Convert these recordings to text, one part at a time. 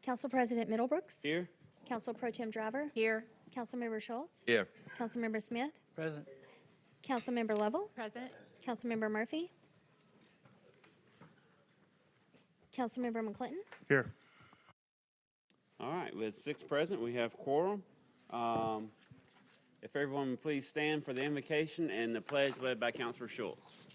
Council President Middlebrooks. Here. Council Pro Tem Driver. Here. Councilmember Schultz. Here. Councilmember Smith. Present. Councilmember Lovell. Present. Councilmember Murphy. Councilmember McClinton. Here. All right, with 6 present, we have quorum. If everyone would please stand for the invocation and the pledge led by Councilor Schultz.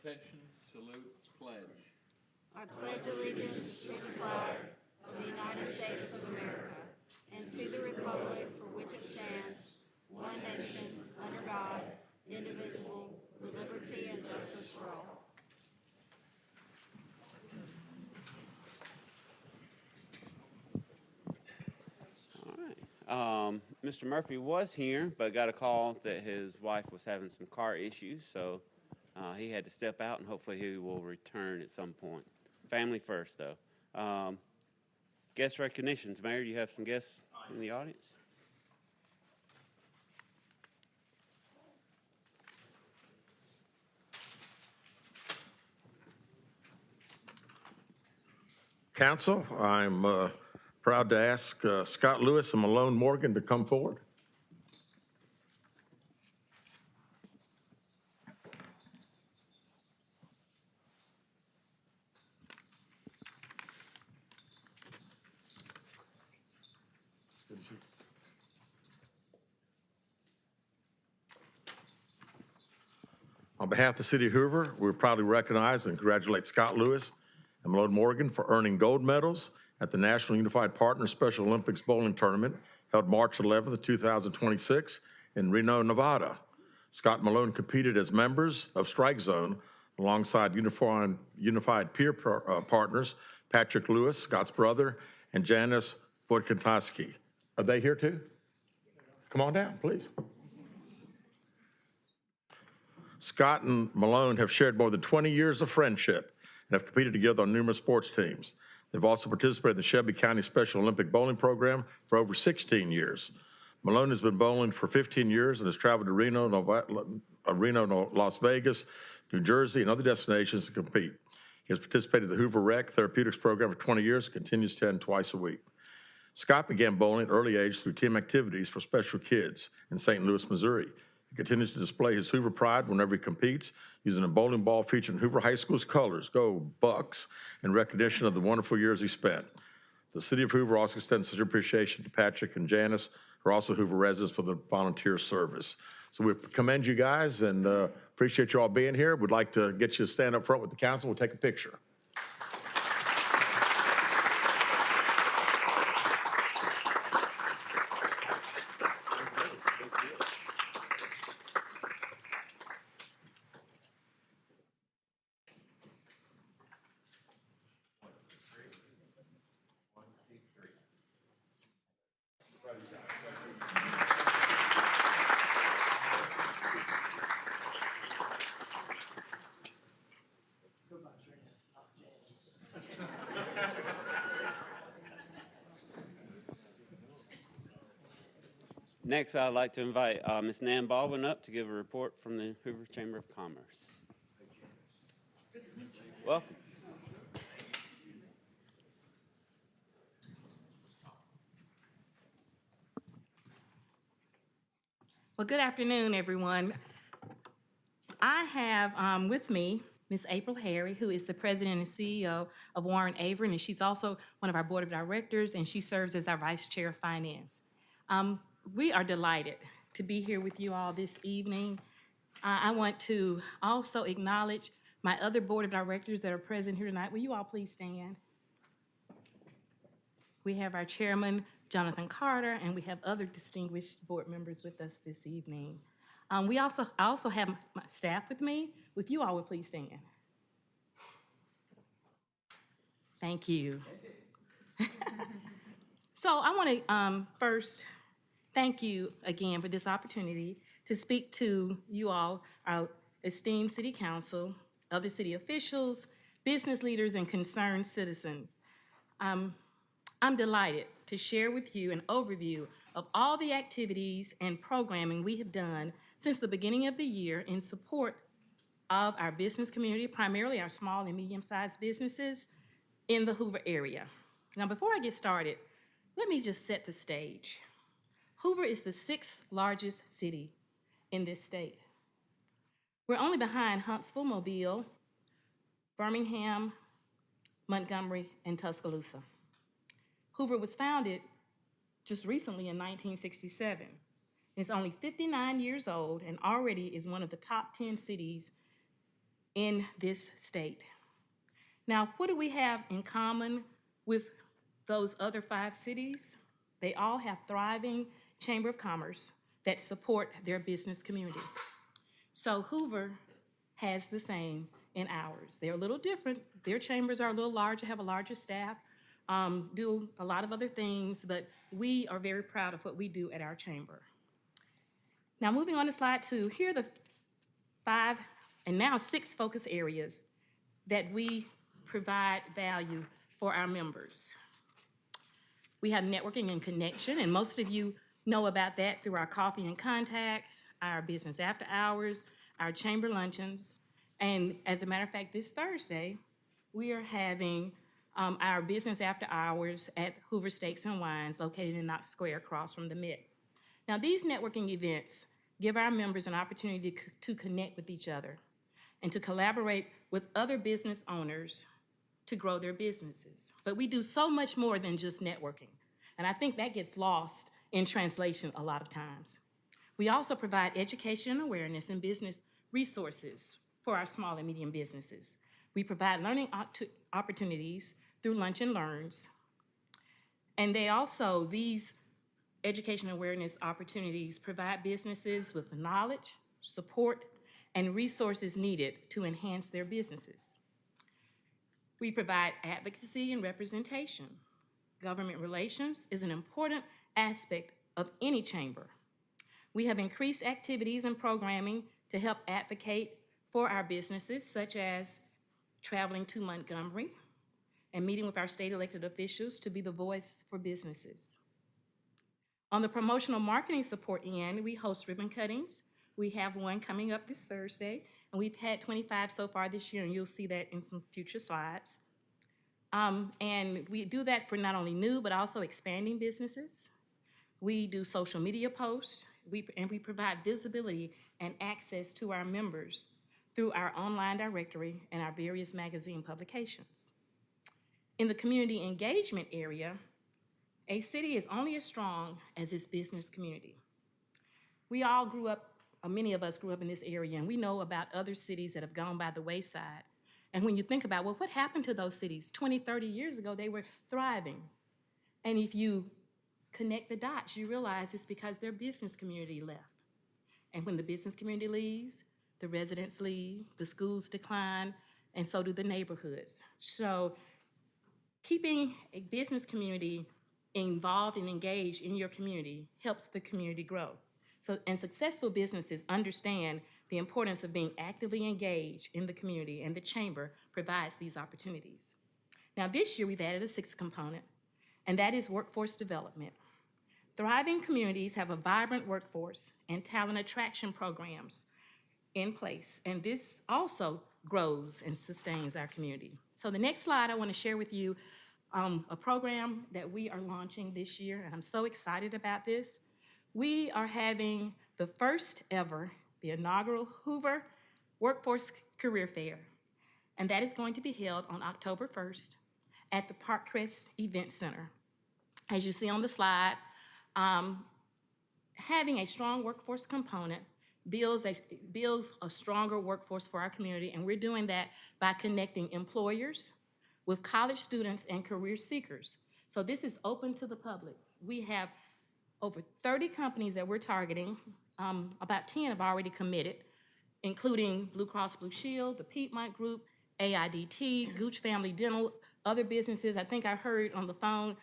Attention, salute, pledge. I pledge allegiance to the flag of the United States of America and to the republic for which it stands, one nation, under God, indivisible, with liberty and justice for all. All right. Mr. Murphy was here, but got a call that his wife was having some car issues, so he had to step out, and hopefully he will return at some point. Family first, though. Guest recognitions. Mayor, do you have some guests in the audience? Council, I'm proud to ask Scott Lewis and Malone Morgan to come forward. On behalf of the City of Hoover, we proudly recognize and congratulate Scott Lewis and Malone Morgan for earning gold medals at the National Unified Partners Special Olympics Bowling Tournament held March 11th, 2026 in Reno, Nevada. Scott and Malone competed as members of Strike Zone alongside unified peer partners Patrick Lewis, Scott's brother, and Janice Wojtkowski. Are they here too? Come on down, please. Scott and Malone have shared more than 20 years of friendship and have competed together on numerous sports teams. They've also participated in the Shelby County Special Olympic Bowling Program for over 16 years. Malone has been bowling for 15 years and has traveled to Reno, Las Vegas, New Jersey, and other destinations to compete. He has participated in the Hoover Rec Therapeutics Program for 20 years and continues to attend twice a week. Scott began bowling at an early age through team activities for special kids in St. Louis, Missouri. He continues to display his Hoover pride whenever he competes, using a bowling ball featuring Hoover High School's colors, Go Bucks, in recognition of the wonderful years he spent. The City of Hoover also extends such appreciation to Patrick and Janice, who are also Hoover residents, for the volunteer service. So we commend you guys and appreciate you all being here. We'd like to get you to stand up front with the council. We'll take a picture. Next, I'd like to invite Ms. Nan Baldwin up to give a report from the Hoover Chamber of Commerce. Welcome. Well, good afternoon, everyone. I have with me Ms. April Harry, who is the president and CEO of Warren Averett, and she's also one of our board of directors, and she serves as our vice chair of finance. We are delighted to be here with you all this evening. I want to also acknowledge my other board of directors that are present here tonight. Will you all please stand? We have our chairman, Jonathan Carter, and we have other distinguished board members with us this evening. I also have my staff with me. If you all would please stand. Thank you. So I want to first thank you again for this opportunity to speak to you all, our esteemed city council, other city officials, business leaders, and concerned citizens. I'm delighted to share with you an overview of all the activities and programming we have done since the beginning of the year in support of our business community, primarily our small and medium-sized businesses in the Hoover area. Now, before I get started, let me just set the stage. Hoover is the 6th largest city in this state. We're only behind Huntsville, Mobile, Birmingham, Montgomery, and Tuscaloosa. Hoover was founded just recently in 1967. It's only 59 years old and already is one of the top 10 cities in this state. Now, what do we have in common with those other 5 cities? They all have thriving Chamber of Commerce that support their business community. So Hoover has the same in ours. They're a little different. Their chambers are a little larger, have a larger staff, do a lot of other things, but we are very proud of what we do at our chamber. Now, moving on to slide 2, here are the 5 and now 6 focus areas that we provide value for our members. We have networking and connection, and most of you know about that through our coffee and contacts, our business after hours, our chamber luncheons, and as a matter of fact, this Thursday, we are having our business after hours at Hoover Steaks and Wines, located in Knox Square across from the Met. Now, these networking events give our members an opportunity to connect with each other and to collaborate with other business owners to grow their businesses. But we do so much more than just networking, and I think that gets lost in translation a lot of times. We also provide education and awareness and business resources for our small and medium businesses. We provide learning opportunities through Lunch and Learns, and these education and awareness opportunities provide businesses with the knowledge, support, and resources needed to enhance their businesses. We provide advocacy and representation. Government relations is an important aspect of any chamber. We have increased activities and programming to help advocate for our businesses, such as traveling to Montgomery and meeting with our state elected officials to be the voice for businesses. On the promotional marketing support end, we host ribbon cuttings. We have one coming up this Thursday, and we've had 25 so far this year, and you'll see that in some future slides. And we do that for not only new, but also expanding businesses. We do social media posts, and we provide visibility and access to our members through our online directory and our various magazine publications. In the community engagement area, a city is only as strong as its business community. We all grew up, or many of us grew up in this area, and we know about other cities that have gone by the wayside. And when you think about, well, what happened to those cities? 20, 30 years ago, they were thriving. And if you connect the dots, you realize it's because their business community left. And when the business community leaves, the residents leave, the schools decline, and so do the neighborhoods. So keeping a business community involved and engaged in your community helps the community grow. And successful businesses understand the importance of being actively engaged in the community, and the chamber provides these opportunities. Now, this year we've added a 6th component, and that is workforce development. Thriving communities have a vibrant workforce and talent attraction programs in place, and this also grows and sustains our community. So the next slide, I want to share with you a program that we are launching this year, and I'm so excited about this. We are having the first ever, the inaugural Hoover Workforce Career Fair, and that is going to be held on October 1st at the Parkcrest Event Center. As you see on the slide, having a strong workforce component builds a stronger workforce for our community, and we're doing that by connecting employers with college students and career seekers. So this is open to the public. We have over 30 companies that we're targeting. About 10 have already committed, including Blue Cross Blue Shield, the Piedmont Group, AIDT, Gooch Family Dental, other businesses. I think I heard on the phone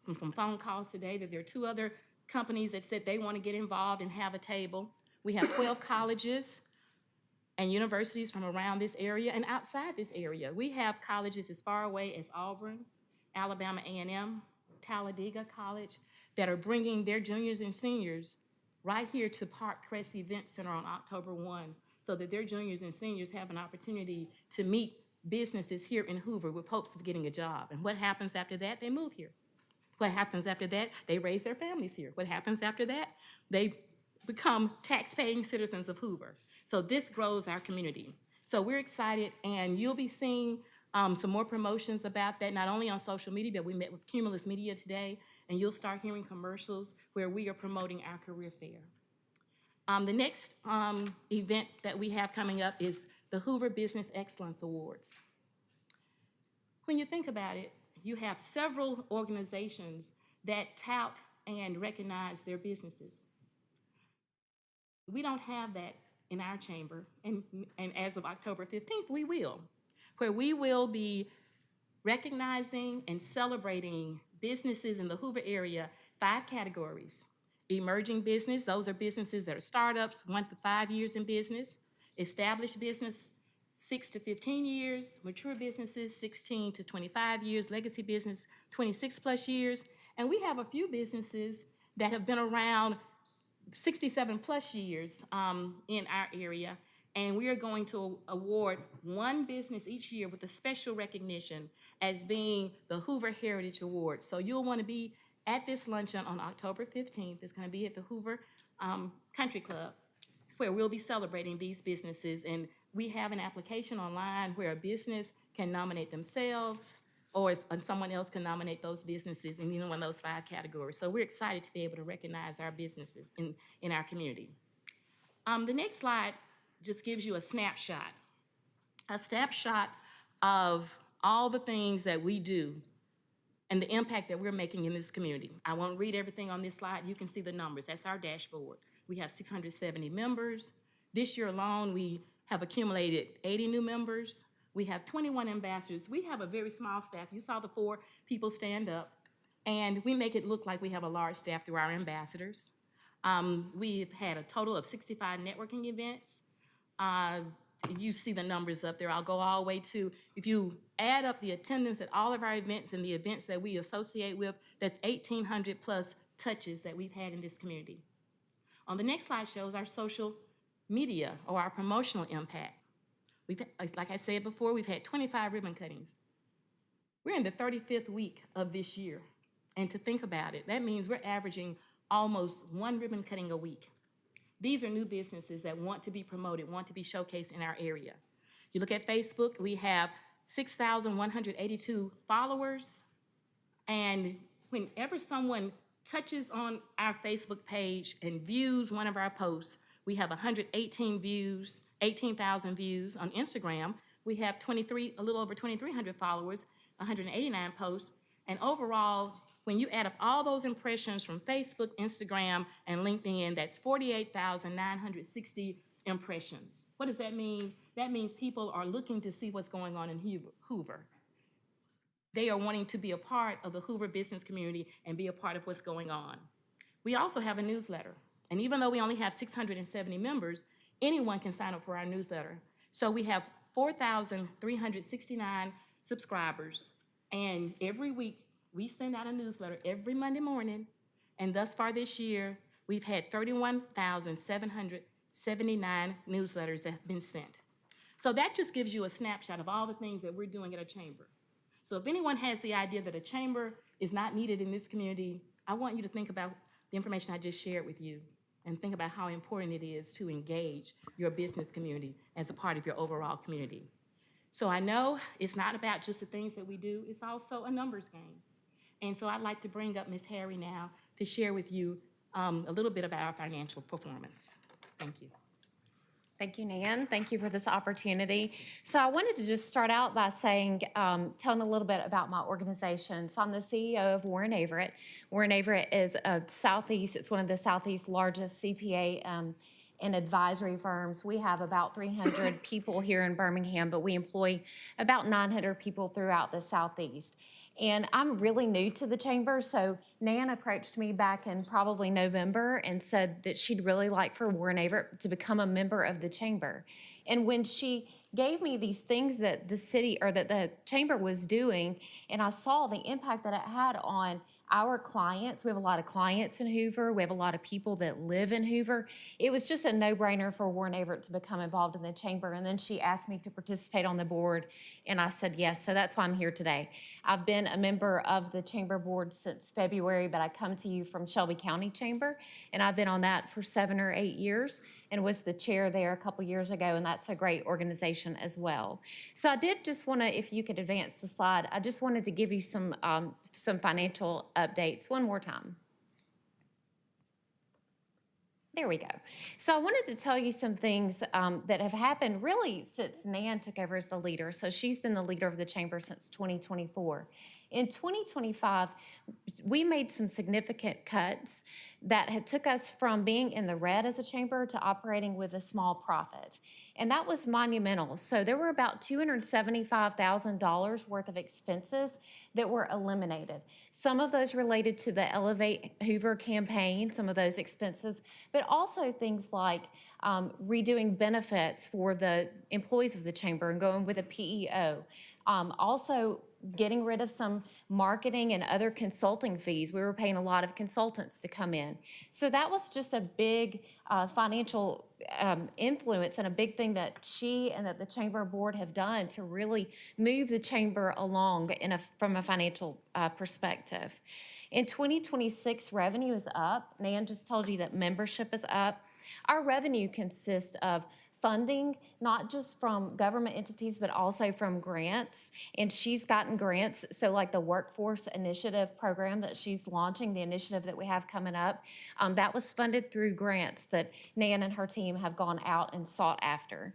from some phone calls today that there are 2 other companies that said they want to get involved and have a table. We have 12 colleges and universities from around this area and outside this area. We have colleges as far away as Auburn, Alabama A&M, Talladega College, that are bringing their juniors and seniors right here to Park Crest Event Center on October 1, so that their juniors and seniors have an opportunity to meet businesses here in Hoover with hopes of getting a job. And what happens after that? They move here. What happens after that? They raise their families here. What happens after that? They become tax-paying citizens of Hoover. So this grows our community. So we're excited, and you'll be seeing some more promotions about that, not only on social media, but we met with Cumulus Media today, and you'll start hearing commercials where we are promoting our career fair. The next event that we have coming up is the Hoover Business Excellence Awards. When you think about it, you have several organizations that tout and recognize their businesses. We don't have that in our chamber, and as of October 15th, we will, where we will be recognizing and celebrating businesses in the Hoover area, 5 categories. Emerging business, those are businesses that are startups, 1 to 5 years in business. Established business, 6 to 15 years. Mature businesses, 16 to 25 years. Legacy business, 26 plus years. And we have a few businesses that have been around 67 plus years in our area. And we are going to award 1 business each year with a special recognition as being the Hoover Heritage Award. So you'll want to be at this luncheon on October 15th. It's going to be at the Hoover Country Club, where we'll be celebrating these businesses. And we have an application online where a business can nominate themselves, or someone else can nominate those businesses in one of those 5 categories. So we're excited to be able to recognize our businesses in our community. The next slide just gives you a snapshot of all the things that we do and the impact that we're making in this community. I won't read everything on this slide. You can see the numbers. That's our dashboard. We have 670 members. This year alone, we have accumulated 80 new members. We have 21 ambassadors. We have a very small staff. You saw the 4 people stand up, and we make it look like we have a large staff through our ambassadors. We've had a total of 65 networking events. You see the numbers up there. I'll go all the way to, if you add up the attendance at all of our events and the events that we associate with, that's 1,800 plus touches that we've had in this community. On the next slide shows our social media or our promotional impact. Like I said before, we've had 25 ribbon cuttings. We're in the 35th week of this year. And to think about it, that means we're averaging almost 1 ribbon cutting a week. These are new businesses that want to be promoted, want to be showcased in our area. You look at Facebook, we have 6,182 followers. And whenever someone touches on our Facebook page and views one of our posts, we have 118 views, 18,000 views. On Instagram, we have a little over 2,300 followers, 189 posts. And overall, when you add up all those impressions from Facebook, Instagram, and LinkedIn, that's 48,960 impressions. What does that mean? That means people are looking to see what's going on in Hoover. They are wanting to be a part of the Hoover business community and be a part of what's going on. We also have a newsletter. And even though we only have 670 members, anyone can sign up for our newsletter. So we have 4,369 subscribers. And every week, we send out a newsletter every Monday morning, and thus far this year, we've had 31,779 newsletters that have been sent. So that just gives you a snapshot of all the things that we're doing at a chamber. So if anyone has the idea that a chamber is not needed in this community, I want you to think about the information I just shared with you and think about how important it is to engage your business community as a part of your overall community. So I know it's not about just the things that we do, it's also a numbers game. And so I'd like to bring up Ms. Harry now to share with you a little bit about our financial performance. Thank you. Thank you, Nan. Thank you for this opportunity. So I wanted to just start out by saying, telling a little bit about my organization. So I'm the CEO of Warren Averett. Warren Averett is it's one of the Southeast's largest CPA and advisory firms. We have about 300 people here in Birmingham, but we employ about 900 people throughout the Southeast. And I'm really new to the chamber, so Nan approached me back in probably November and said that she'd really like for Warren Averett to become a member of the chamber. And when she gave me these things that the city or that the chamber was doing, and I saw the impact that it had on our clients. We have a lot of clients in Hoover. We have a lot of people that live in Hoover. It was just a no-brainer for Warren Averett to become involved in the chamber. And then she asked me to participate on the board, and I said yes. So that's why I'm here today. I've been a member of the chamber board since February, but I come to you from Shelby County Chamber, and I've been on that for 7 or 8 years and was the chair there a couple years ago, and that's a great organization as well. So I did just want to, if you could advance the slide, I just wanted to give you some financial updates one more time. There we go. So I wanted to tell you some things that have happened really since Nan took over as the leader. So she's been the leader of the chamber since 2024. In 2025, we made some significant cuts that had took us from being in the red as a chamber to operating with a small profit. And that was monumental. So there were about $275,000 worth of expenses that were eliminated. Some of those related to the Elevate Hoover campaign, some of those expenses, but also things like redoing benefits for the employees of the chamber and going with a PEO. Also getting rid of some marketing and other consulting fees. We were paying a lot of consultants to come in. So that was just a big financial influence and a big thing that she and that the chamber board have done to really move the chamber along from a financial perspective. In 2026, revenue is up. Nan just told you that membership is up. Our revenue consists of funding, not just from government entities, but also from grants. And she's gotten grants. So like the Workforce Initiative program that she's launching, the initiative that we have coming up, that was funded through grants that Nan and her team have gone out and sought after.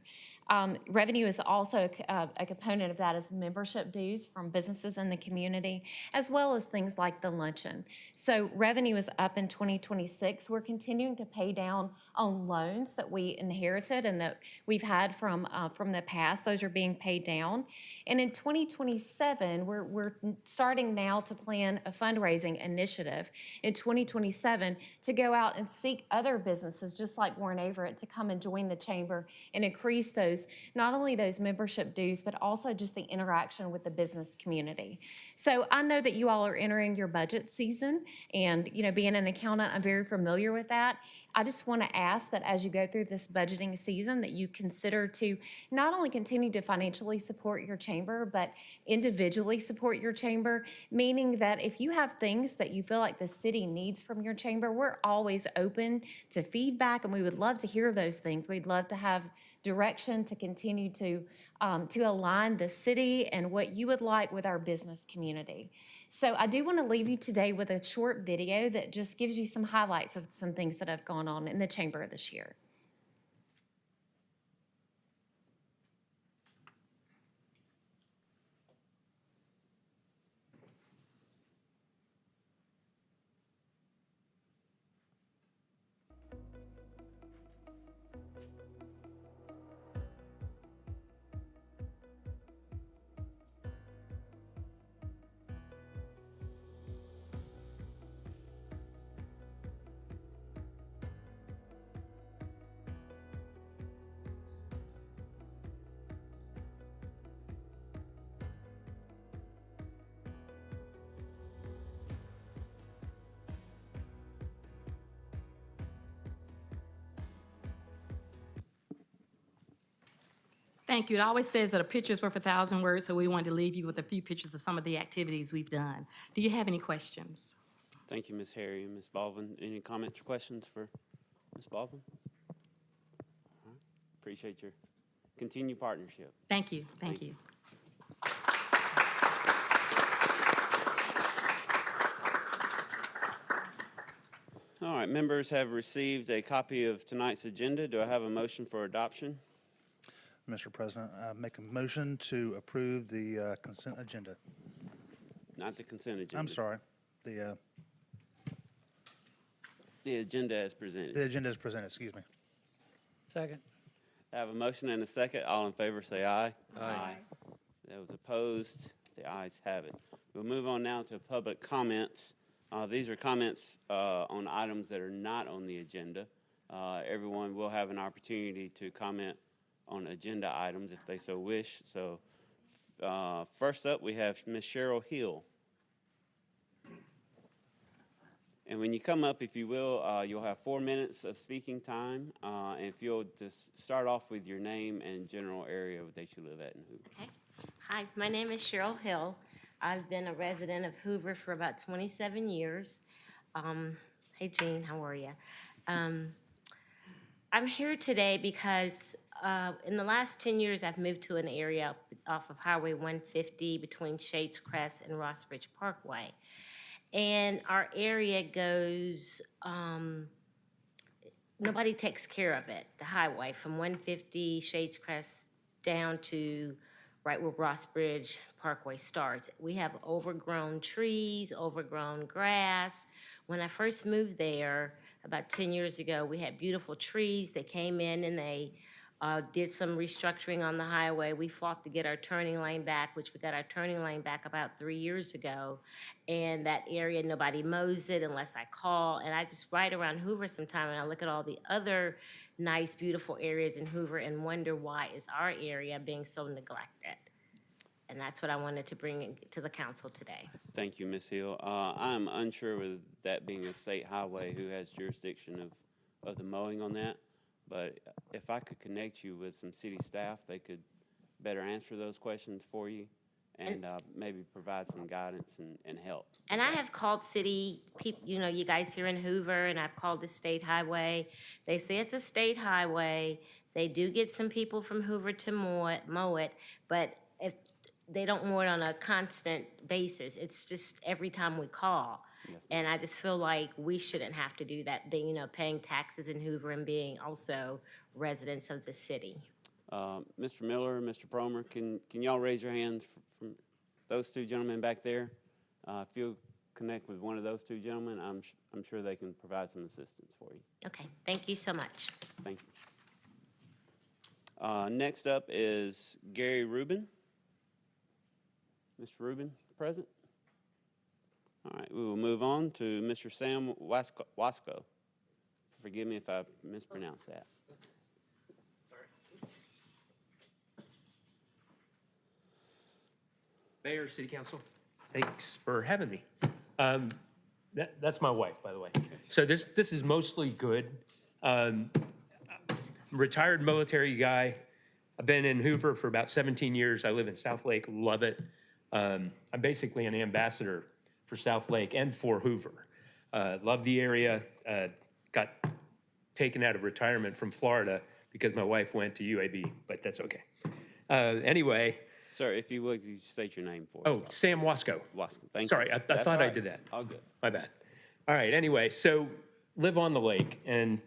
Revenue is also a component of that is membership dues from businesses in the community, as well as things like the luncheon. So revenue is up in 2026. We're continuing to pay down on loans that we inherited and that we've had from the past. Those are being paid down. And in 2027, we're starting now to plan a fundraising initiative in 2027 to go out and seek other businesses, just like Warren Averett, to come and join the chamber and increase those, not only those membership dues, but also just the interaction with the business community. So I know that you all are entering your budget season, and being an accountant, I'm very familiar with that. I just want to ask that as you go through this budgeting season, that you consider to not only continue to financially support your chamber, but individually support your chamber, meaning that if you have things that you feel like the city needs from your chamber, we're always open to feedback, and we would love to hear those things. We'd love to have direction to continue to align the city and what you would like with our business community. So I do want to leave you today with a short video that just gives you some highlights of some things that have gone on in the chamber this year. Thank you. It always says that a picture is worth 1,000 words, so we wanted to leave you with a few pictures of some of the activities we've done. Do you have any questions? Thank you, Ms. Harry and Ms. Baldwin. Any comments or questions for Ms. Baldwin? All right. Appreciate your continued partnership. Thank you. Thank you. All right, members have received a copy of tonight's agenda. Do I have a motion for adoption? Mr. President, I make a motion to approve the consent agenda. Not the consent agenda. I'm sorry, the agenda as presented. agenda is presented, excuse me. Second. I have a motion and a second. All in favor say aye. Aye. Those opposed, the ayes have it. We'll move on now to public comments. These are comments on items that are not on the agenda. Everyone will have an opportunity to comment on agenda items if they so wish. So first up, we have Ms. Cheryl Hill. And when you come up, if you will, you'll have 4 minutes of speaking time. And if you'll just start off with your name and general area that you live at in Hoover. Okay. Hi, my name is Cheryl Hill. I've been a resident of Hoover for about 27 years. Hey, Jean, how are you? I'm here today because in the last 10 years, I've moved to an area off of Highway 150 between Shades Crest and Ross Bridge Parkway. And our area goes, nobody takes care of it, the highway from 150 Shades Crest down to right where Ross Bridge Parkway starts. We have overgrown trees, overgrown grass. When I first moved there about 10 years ago, we had beautiful trees. They came in and they did some restructuring on the highway. We fought to get our turning lane back, which we got our turning lane back about 3 years ago. And that area, nobody mows it unless I call. And I just ride around Hoover sometime and I look at all the other nice, beautiful areas in Hoover and wonder why is our area being so neglected. And that's what I wanted to bring to the council today. Thank you, Ms. Hill. I'm unsure with that being a state highway who has jurisdiction of the mowing on that. But if I could connect you with some city staff, they could better answer those questions for you and maybe provide some guidance and help. And I have called city people, you know, you guys here in Hoover, and I've called the state highway. They say it's a state highway. They do get some people from Hoover to mow it, but if they don't mow it on a constant basis, it's just every time we call. And I just feel like we shouldn't have to do that, being, you know, paying taxes in Hoover and being also residents of the city. Mr. Miller, Mr. Promer, can y'all raise your hands from those two gentlemen back there? If you'll connect with one of those two gentlemen, I'm sure they can provide some assistance for you. Okay, thank you so much. Thank you. Next up is Gary Rubin. Mr. Rubin, present? All right, we will move on to Mr. Sam Wasko. Forgive me if I mispronounced that. Mayor, City Council, thanks for having me. That's my wife, by the way. So this is mostly good. Retired military guy. I've been in Hoover for about 17 years. I live in South Lake, love it. I'm basically an ambassador for South Lake and for Hoover. Love the area. Got taken out of retirement from Florida because my wife went to UAB, but that's okay. Anyway. Sir, if you would, you state your name for us. Oh, Sam Wasko. Wasko, thank you. Sorry, I thought I did that. All good. My bad. All right, anyway, so live on the lake, and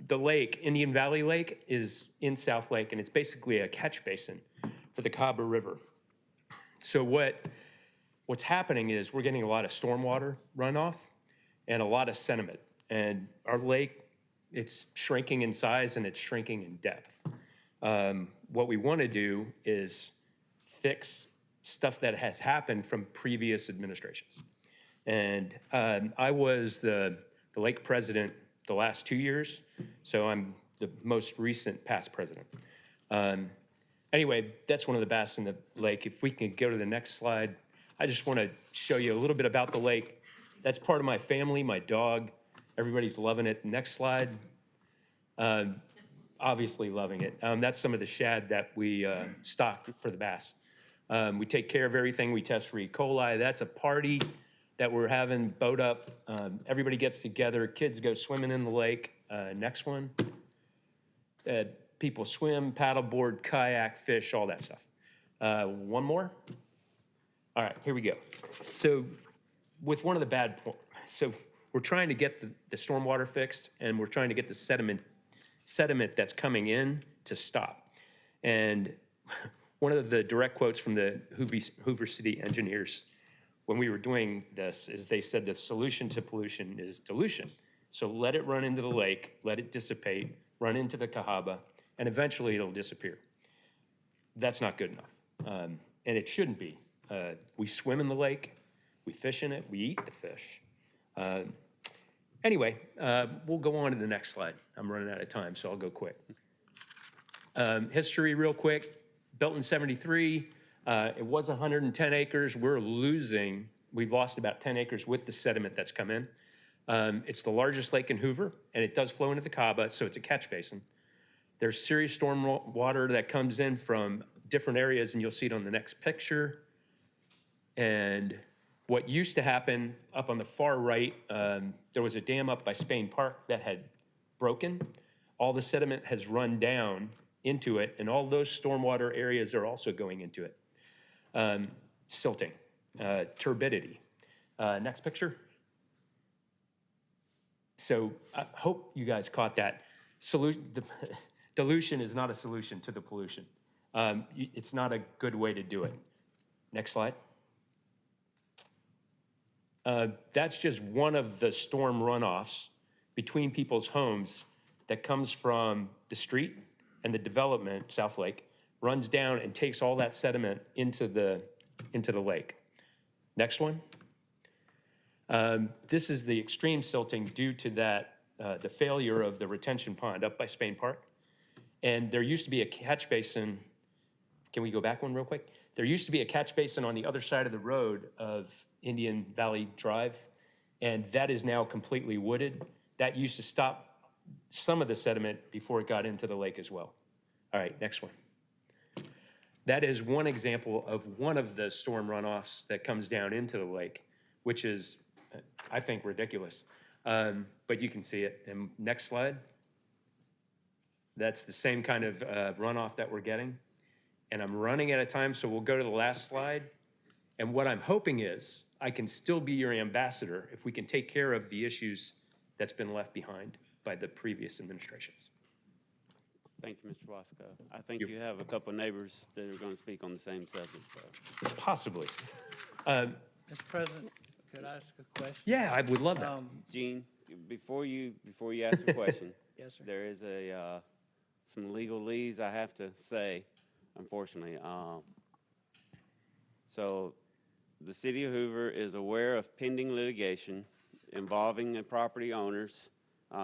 the lake, Indian Valley Lake, is in South Lake, and it's basically a catch basin for the Cahaba River. So what's happening is we're getting a lot of stormwater runoff and a lot of sediment. And our lake, it's shrinking in size and it's shrinking in depth. What we want to do is fix stuff that has happened from previous administrations. And I was the lake president the last 2 years, so I'm the most recent past president. Anyway, that's one of the bass in the lake. If we can go to the next slide, I just want to show you a little bit about the lake. That's part of my family, my dog. Everybody's loving it. Next slide. Obviously loving it. That's some of the shad that we stock for the bass. We take care of everything. We test for E. coli. That's a party that we're having, boat up. Everybody gets together. Kids go swimming in the lake. Next one. People swim, paddleboard, kayak, fish, all that stuff. One more. All right, here we go. So with one of the bad points, so we're trying to get the stormwater fixed, and we're trying to get the sediment that's coming in to stop. And one of the direct quotes from the Hoover City engineers when we were doing this is they said the solution to pollution is dilution. So let it run into the lake, let it dissipate, run into the Cahaba, and eventually it'll disappear. That's not good enough, and it shouldn't be. We swim in the lake. We fish in it, we eat the fish. Anyway, we'll go on to the next slide. I'm running out of time, so I'll go quick. History real quick, built in 73. It was 110 acres. We've lost about 10 acres with the sediment that's come in. It's the largest lake in Hoover, and it does flow into the Caba, so it's a catch basin. There's serious storm water that comes in from different areas, and you'll see it on the next picture. And what used to happen up on the far right, there was a dam up by Spain Park that had broken. All the sediment has run down into it, and all those stormwater areas are also going into it. Silting, turbidity. Next picture. So I hope you guys caught that. Dilution is not a solution to the pollution. It's not a good way to do it. Next slide. That's just one of the storm runoffs between people's homes that comes from the street and the development, South Lake, runs down and takes all that sediment into the lake. Next one. This is the extreme silting due to that, the failure of the retention pond up by Spain Park. And there used to be a catch basin. Can we go back one real quick? There used to be a catch basin on the other side of the road of Indian Valley Drive, and that is now completely wooded. That used to stop some of the sediment before it got into the lake as well. All right, next one. That is one example of one of the storm runoffs that comes down into the lake, which is, I think, ridiculous. But you can see it. And next slide. That's the same kind of runoff that we're getting. And I'm running out of time, so we'll go to the last slide. And what I'm hoping is I can still be your ambassador if we can take care of the issues that's been left behind by the previous administrations. Thank you, Mr. Wasko. I think you have a couple of neighbors that are going to speak on the same subject, so. Possibly. Mr. President, could I ask a question? Yeah, I would love that. Gene, before you ask the question, Yes, sir. there is some legalese I have to say, unfortunately. So the city of Hoover is aware of pending litigation involving a property owner's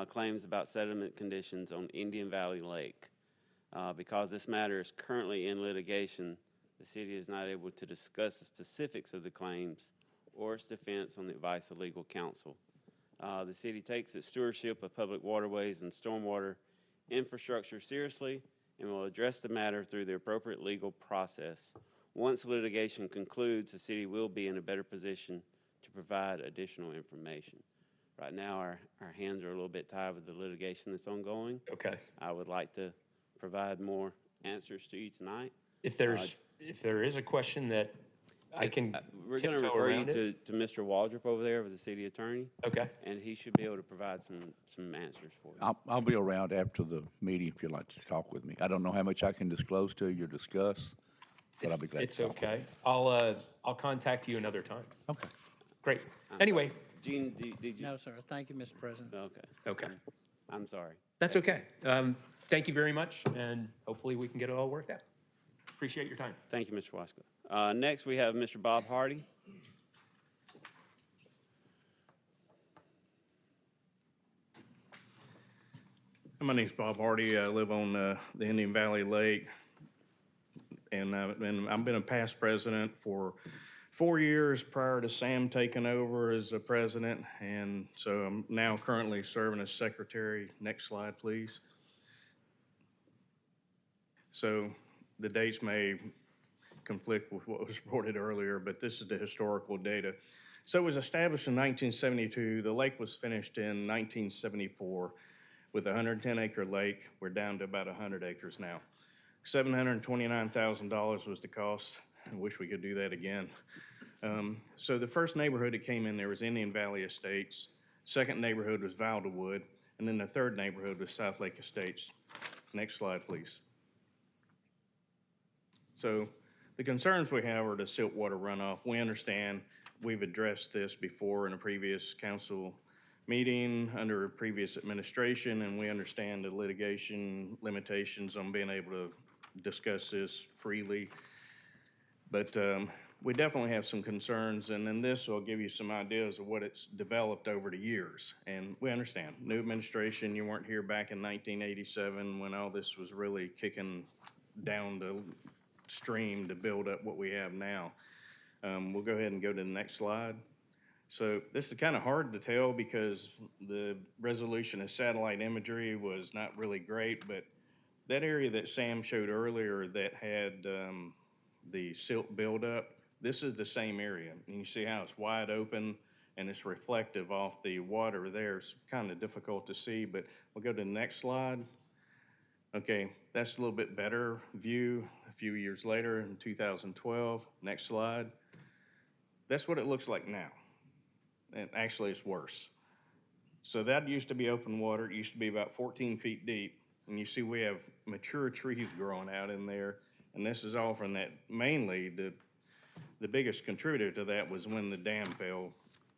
claims about sediment conditions on Indian Valley Lake. Because this matter is currently in litigation, the city is not able to discuss the specifics of the claims or its defense on the advice of legal counsel. The city takes its stewardship of public waterways and stormwater infrastructure seriously and will address the matter through the appropriate legal process. Once litigation concludes, the city will be in a better position to provide additional information. Right now, our hands are a little bit tied with the litigation that's ongoing. Okay. I would like to provide more answers to you tonight. If there is a question that I can We're going to tiptoe refer you around it. to Mr. Waldrop over there with the city attorney, Okay. and he should be able to provide some answers for you. I'll be around after the meeting if you'd like to talk with me. I don't know how much I can disclose to you or discuss, but I'll be glad It's to talk. okay. I'll contact you another time. Okay. Great. Anyway, Gene, did you? No, sir. Thank you, Mr. President. Okay. okay. I'm sorry. That's okay. Thank you very much, and hopefully we can get it all worked out. Appreciate your time. Thank you, Mr. Wasko. Next, we have Mr. Bob Hardy. My name's Bob Hardy. I live on the Indian Valley Lake, and I've been a past president for 4 years prior to Sam taking over as a president, and so I'm now currently serving as secretary. Next slide, please. So the dates may conflict with what was reported earlier, but this is the historical data. So it was established in 1972. The lake was finished in 1974. With a 110-acre lake, we're down to about 100 acres now. $729,000 was the cost. I wish we could do that again. So the first neighborhood that came in there was Indian Valley Estates. Second neighborhood was Valderwood, and then the third neighborhood was South Lake Estates. Next slide, please. So the concerns we have are the siltwater runoff. We understand we've addressed this before in a previous council meeting under a previous administration, and we understand the litigation limitations on being able to discuss this freely. But we definitely have some concerns, and then this will give you some ideas of what it's developed over the years. And we understand, new administration, you weren't here back in 1987 when all this was really kicking down the stream to build up what we have now. We'll go ahead and go to the next slide. So this is kind of hard to tell because the resolution of satellite imagery was not really great, but that area that Sam showed earlier that had the silt buildup, this is the same area. And you see how it's wide open and it's reflective off the water there. It's kind of difficult to see, but we'll go to the next slide. Okay, that's a little bit better view a few years later in 2012. Next slide. That's what it looks like now. And actually, it's worse. So that used to be open water. It used to be about 14 feet deep. And you see we have mature trees growing out in there. And this is all from that. Mainly, the biggest contributor to that was when the dam fell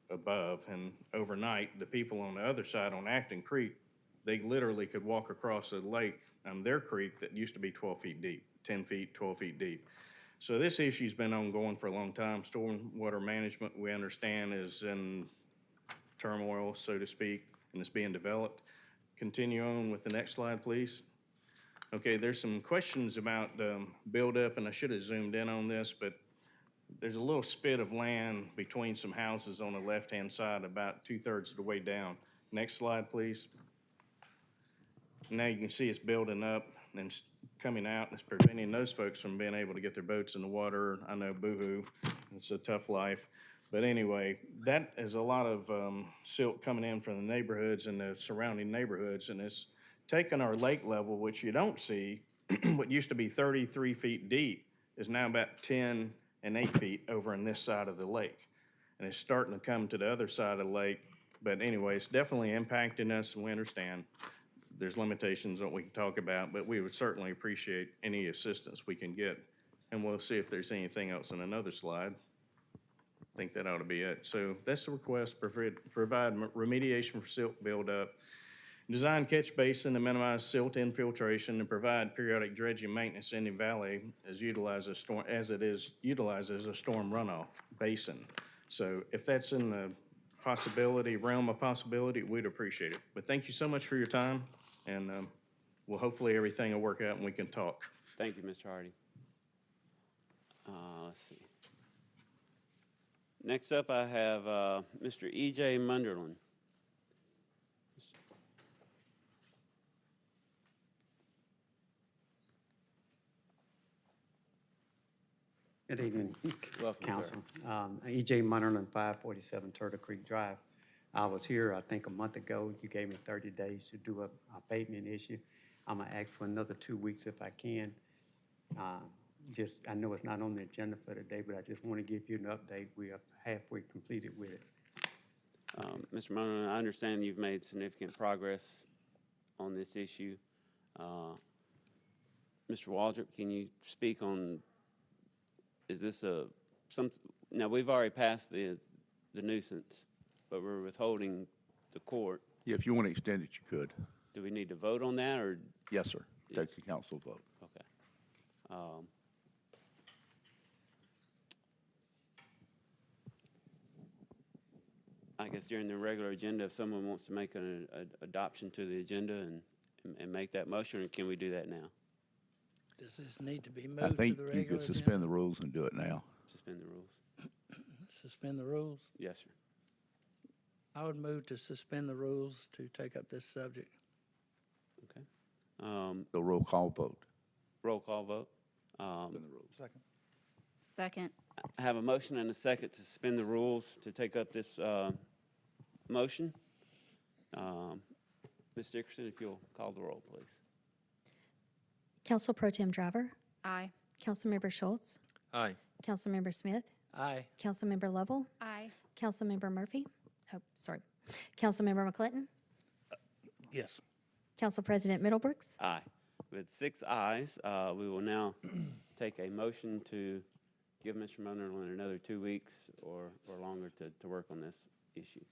above. And overnight, the people on the other side on Acton Creek, they literally could walk across the lake, their creek that used to be 12 feet deep, 10 feet, 12 feet deep. So this issue's been ongoing for a long time. Stormwater management, we understand, is in turmoil, so to speak, and it's being developed. Continue on with the next slide, please. Okay, there's some questions about buildup, and I should have zoomed in on this, but there's a little spit of land between some houses on the left-hand side, about 2/3 of the way down. Next slide, please. Now you can see it's building up and it's coming out, and it's preventing those folks from being able to get their boats in the water. I know, boo-hoo, it's a tough life. But anyway, that is a lot of silt coming in from the neighborhoods and the surrounding neighborhoods, and it's taken our lake level, which you don't see, what used to be 33 feet deep is now about 10 and 8 feet over on this side of the lake. And it's starting to come to the other side of the lake. But anyway, it's definitely impacting us, and we understand there's limitations that we can talk about, but we would certainly appreciate any assistance we can get. And we'll see if there's anything else in another slide. I think that ought to be it. So that's the request, provide remediation for silt buildup, design catch basin to minimize silt infiltration, and provide periodic dredging maintenance in the valley as it is utilized as a storm runoff basin. So if that's in the realm of possibility, we'd appreciate it. But thank you so much for your time, and well, hopefully everything will work out and we can talk. Thank you, Mr. Hardy. Let's see. Next up, I have Mr. E.J. Munnerlyn. Good evening, Welcome, Council. E.J. Munnerlyn, 547 Turtle Creek Drive. I was here, I think, a month ago. You gave me 30 days to do a abatement issue. I'm gonna ask for another 2 weeks if I can. I know it's not on the agenda for today, but I just want to give you an update. We are halfway completed with it. Mr. Munnerlyn, I understand you've made significant progress on this issue. Mr. Waldrop, can you speak on, is this now we've already passed the nuisance, but we're withholding the court. Yeah, if you want to extend it, you could. Do we need to vote on that, or? Yes, sir. Take the council vote. Okay. I guess during the regular agenda, if someone wants to make an adoption to the agenda and make that motion, or can we do that now? Does this need to be I moved to think the you regular could suspend the rules and do it now. Suspend the rules? Suspend the rules? Yes, sir. I would move to suspend the rules to take up this subject. Okay. The roll call vote. Roll call vote. Second. Second. I have a motion and a second to suspend the rules to take up this motion. Ms. Dickerson, if you'll call the roll, please. Council Pro Tem Driver, Aye. Councilmember Schultz, Aye. Councilmember Smith, Aye. Councilmember Lovell, Aye. Councilmember Murphy, Councilmember McClinton, Yes. Council President Middlebrooks. Aye. With 6 ayes, we will now take a motion to give Mr. Munnerlyn another 2 weeks or longer to work on this issue.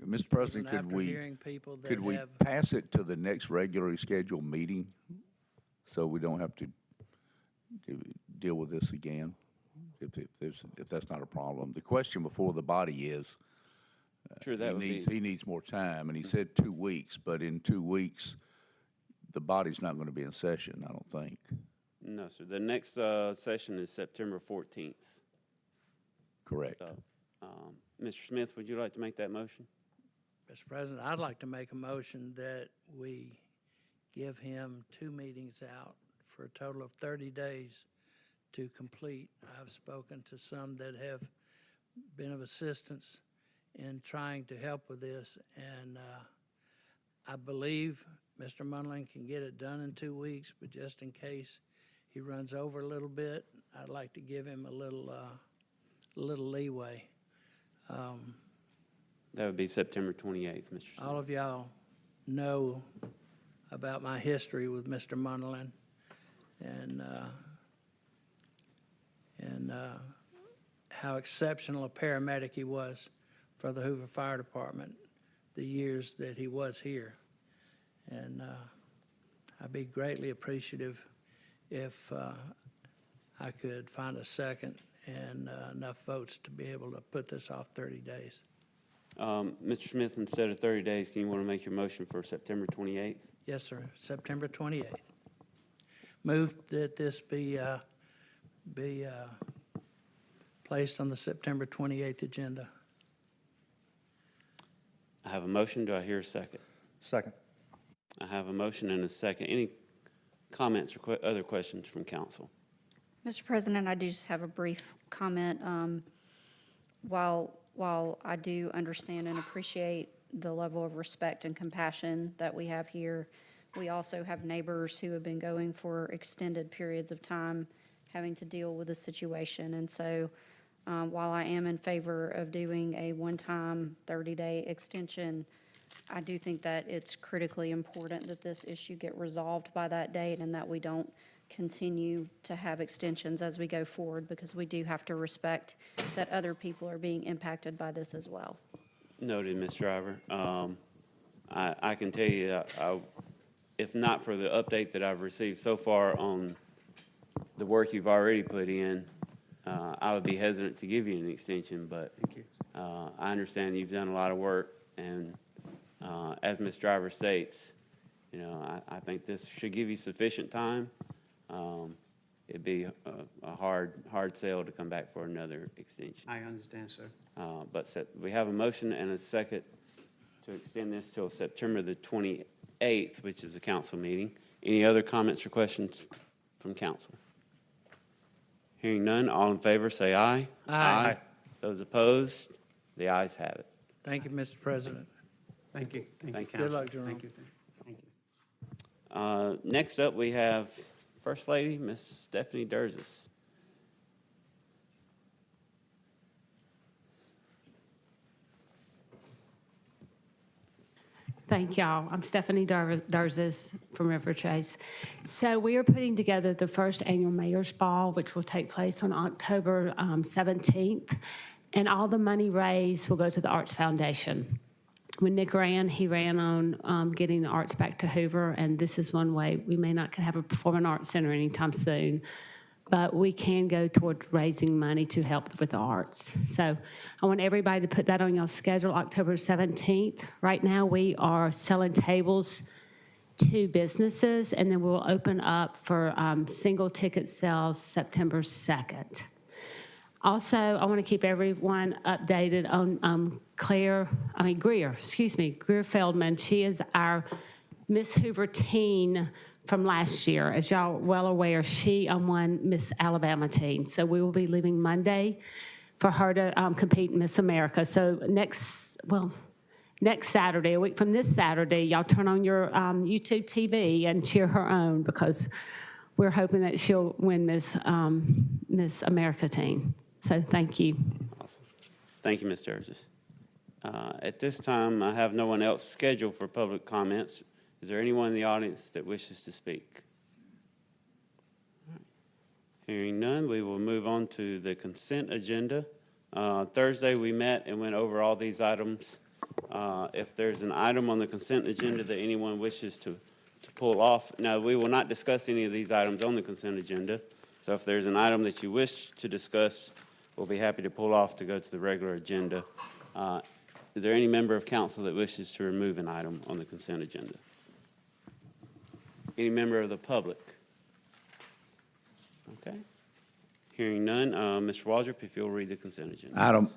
Mr. President, Even could after we, hearing people that could we have- pass it to the next regularly scheduled meeting so we don't have to deal with this again? if that's not a problem. The question before the body is, Sure, that would be, he needs more time, and he said 2 weeks, but in 2 weeks, the body's not going to be in session, I don't think. no, sir. The next session is September 14th. Correct. So, Mr. Smith, would you like to make that motion? Mr. President, I'd like to make a motion that we give him 2 meetings out for a total of 30 days to complete. I've spoken to some that have been of assistance in trying to help with this, and I believe Mr. Munnerlyn can get it done in 2 weeks, but just in case he runs over a little bit, I'd like to give him a little leeway. That would be September 28th, Mr. Smith. All of y'all know about my history with Mr. Munnerlyn and how exceptional a paramedic he was for the Hoover Fire Department the years that he was here. And I'd be greatly appreciative if I could find a second and enough votes to be able to put this off 30 days. Mr. Smith, instead of 30 days, can you want to make your motion for September 28th? Yes, sir, September 28th. Move that this be placed on the September 28th agenda. I have a motion. Do I hear a second? Second. I have a motion and a second. Any comments or other questions from council? Mr. President, I do just have a brief comment. While I do understand and appreciate the level of respect and compassion that we have here, we also have neighbors who have been going for extended periods of time having to deal with the situation. And so while I am in favor of doing a one-time 30-day extension, I do think that it's critically important that this issue get resolved by that date and that we don't continue to have extensions as we go forward, because we do have to respect that other people are being impacted by this as well. Noted, Ms. Driver. I can tell you, if not for the update that I've received so far on the work you've already put in, I would be hesitant to give you an extension, but I understand you've done a lot of work, and as Ms. Driver states, you know, I think this should give you sufficient time. It'd be a hard sell to come back for another extension. I understand, sir. But we have a motion and a second to extend this till September the 28th, which is a council meeting. Any other comments or questions from council? Hearing none, all in favor say aye. Aye. Those opposed, the ayes have it. Thank you, Mr. President. Thank you. Thank you. Good luck, Jerome. Thank you. Thank you. Next up, we have First Lady, Miss Stephanie Derzis. Thank y'all. I'm Stephanie Derzis from River Chase. So we are putting together the first annual Mayor's Ball, which will take place on October 17th. And all the money raised will go to the Arts Foundation. When Nick ran, he ran on getting the arts back to Hoover. And this is one way. We may not have a performing arts center anytime soon, but we can go toward raising money to help with the arts. So I want everybody to put that on your schedule, October 17th. Right now, we are selling tables to businesses, and then we'll open up for single ticket sales September 2nd. Also, I want to keep everyone updated on Greer Feldman. She is our Miss Hoover teen from last year. As y'all are well aware, she won Miss Alabama teen. So we will be leaving Monday for her to compete in Miss America. So next Saturday, a week from this Saturday, y'all turn on your YouTube TV and cheer her on, because we're hoping that she'll win Miss America teen. So thank you. Awesome. Thank you, Ms. Derzis. At this time, I have no one else scheduled for public comments. Is there anyone in the audience that wishes to speak? Hearing none, we will move on to the consent agenda. Thursday, we met and went over all these items. If there's an item on the consent agenda that anyone wishes to pull off, now, we will not discuss any of these items on the consent agenda. So if there's an item that you wish to discuss, we'll be happy to pull off to go to the regular agenda. Is there any member of council that wishes to remove an item on the consent agenda? Any member of the public? Okay. Hearing none, Mr. Waldrop, if you'll read the consent agenda.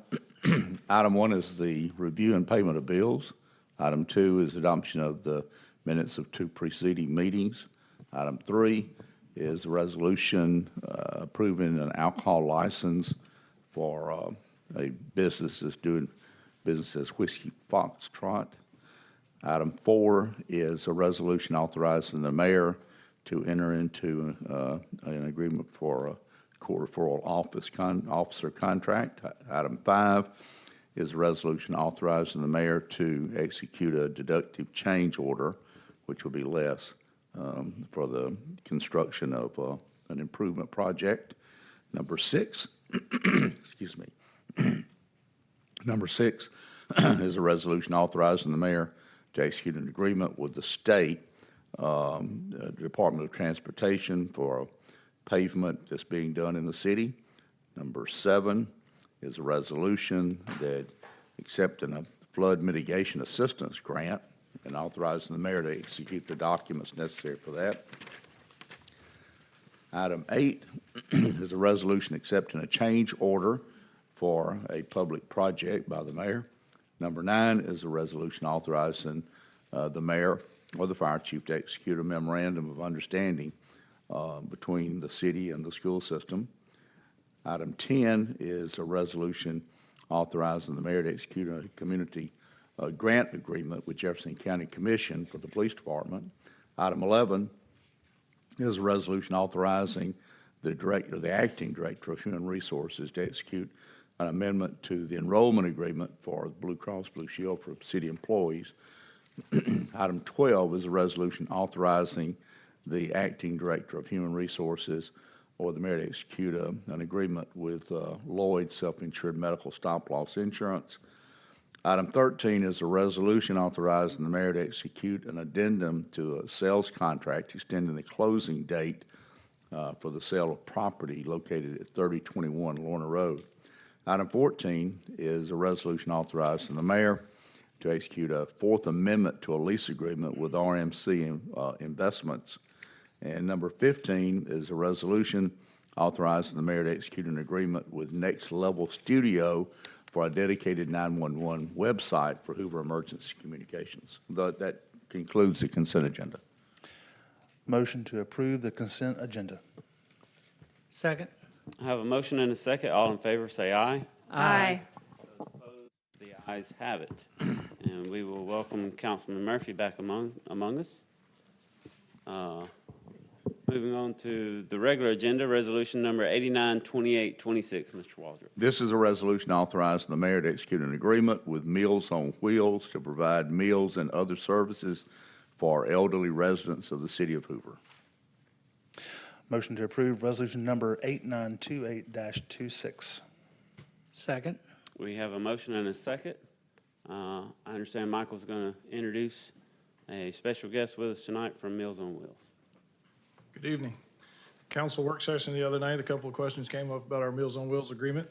Item 1 is the review and payment of bills. Item 2 is adoption of the minutes of 2 preceding meetings. Item 3 is a resolution approving an alcohol license for a business that's doing business as Whiskey Foxtrot. Item 4 is a resolution authorizing the mayor to enter into an agreement for a court referral officer contract. Item 5 is a resolution authorizing the mayor to execute a deductive change order, which will be less for the construction of an improvement project. Number 6, excuse me. Number 6 is a resolution authorizing the mayor to execute an agreement with the state Department of Transportation for pavement that's being done in the city. Number 7 is a resolution that accepting a flood mitigation assistance grant and authorizing the mayor to execute the documents necessary for that. Item 8 is a resolution accepting a change order for a public project by the mayor. Number 9 is a resolution authorizing the mayor or the fire chief to execute a memorandum of understanding between the city and the school system. Item 10 is a resolution authorizing the mayor to execute a community grant agreement with Jefferson County Commission for the police department. Item 11 is a resolution authorizing the acting director of human resources to execute an amendment to the enrollment agreement for Blue Cross Blue Shield for city employees. Item 12 is a resolution authorizing the acting director of human resources or the mayor to execute an agreement with Lloyd Self-Insured Medical Stop Loss Insurance. Item 13 is a resolution authorizing the mayor to execute an addendum to a sales contract extending the closing date for the sale of property located at 3021 Lorna Road. Item 14 is a resolution authorizing the mayor to execute a Fourth Amendment to a lease agreement with RMC Investments. And number 15 is a resolution authorizing the mayor to execute an agreement with Next Level Studio for a dedicated 911 website for Hoover Emergency Communications. That concludes the consent agenda. Motion to approve the consent agenda. Second. I have a motion and a second. All in favor, say aye. Aye. The ayes have it. And we will welcome Councilman Murphy back among us. Moving on to the regular agenda, resolution number 892826, Mr. Waldrop. This is a resolution authorizing the mayor to execute an agreement with Meals on Wheels to provide meals and other services for elderly residents of the city of Hoover. Motion to approve resolution number 8928-26. Second. We have a motion and a second. I understand Michael's going to introduce a special guest with us tonight from Meals on Wheels. Good evening. Council work session the other night, a couple of questions came up about our Meals on Wheels agreement.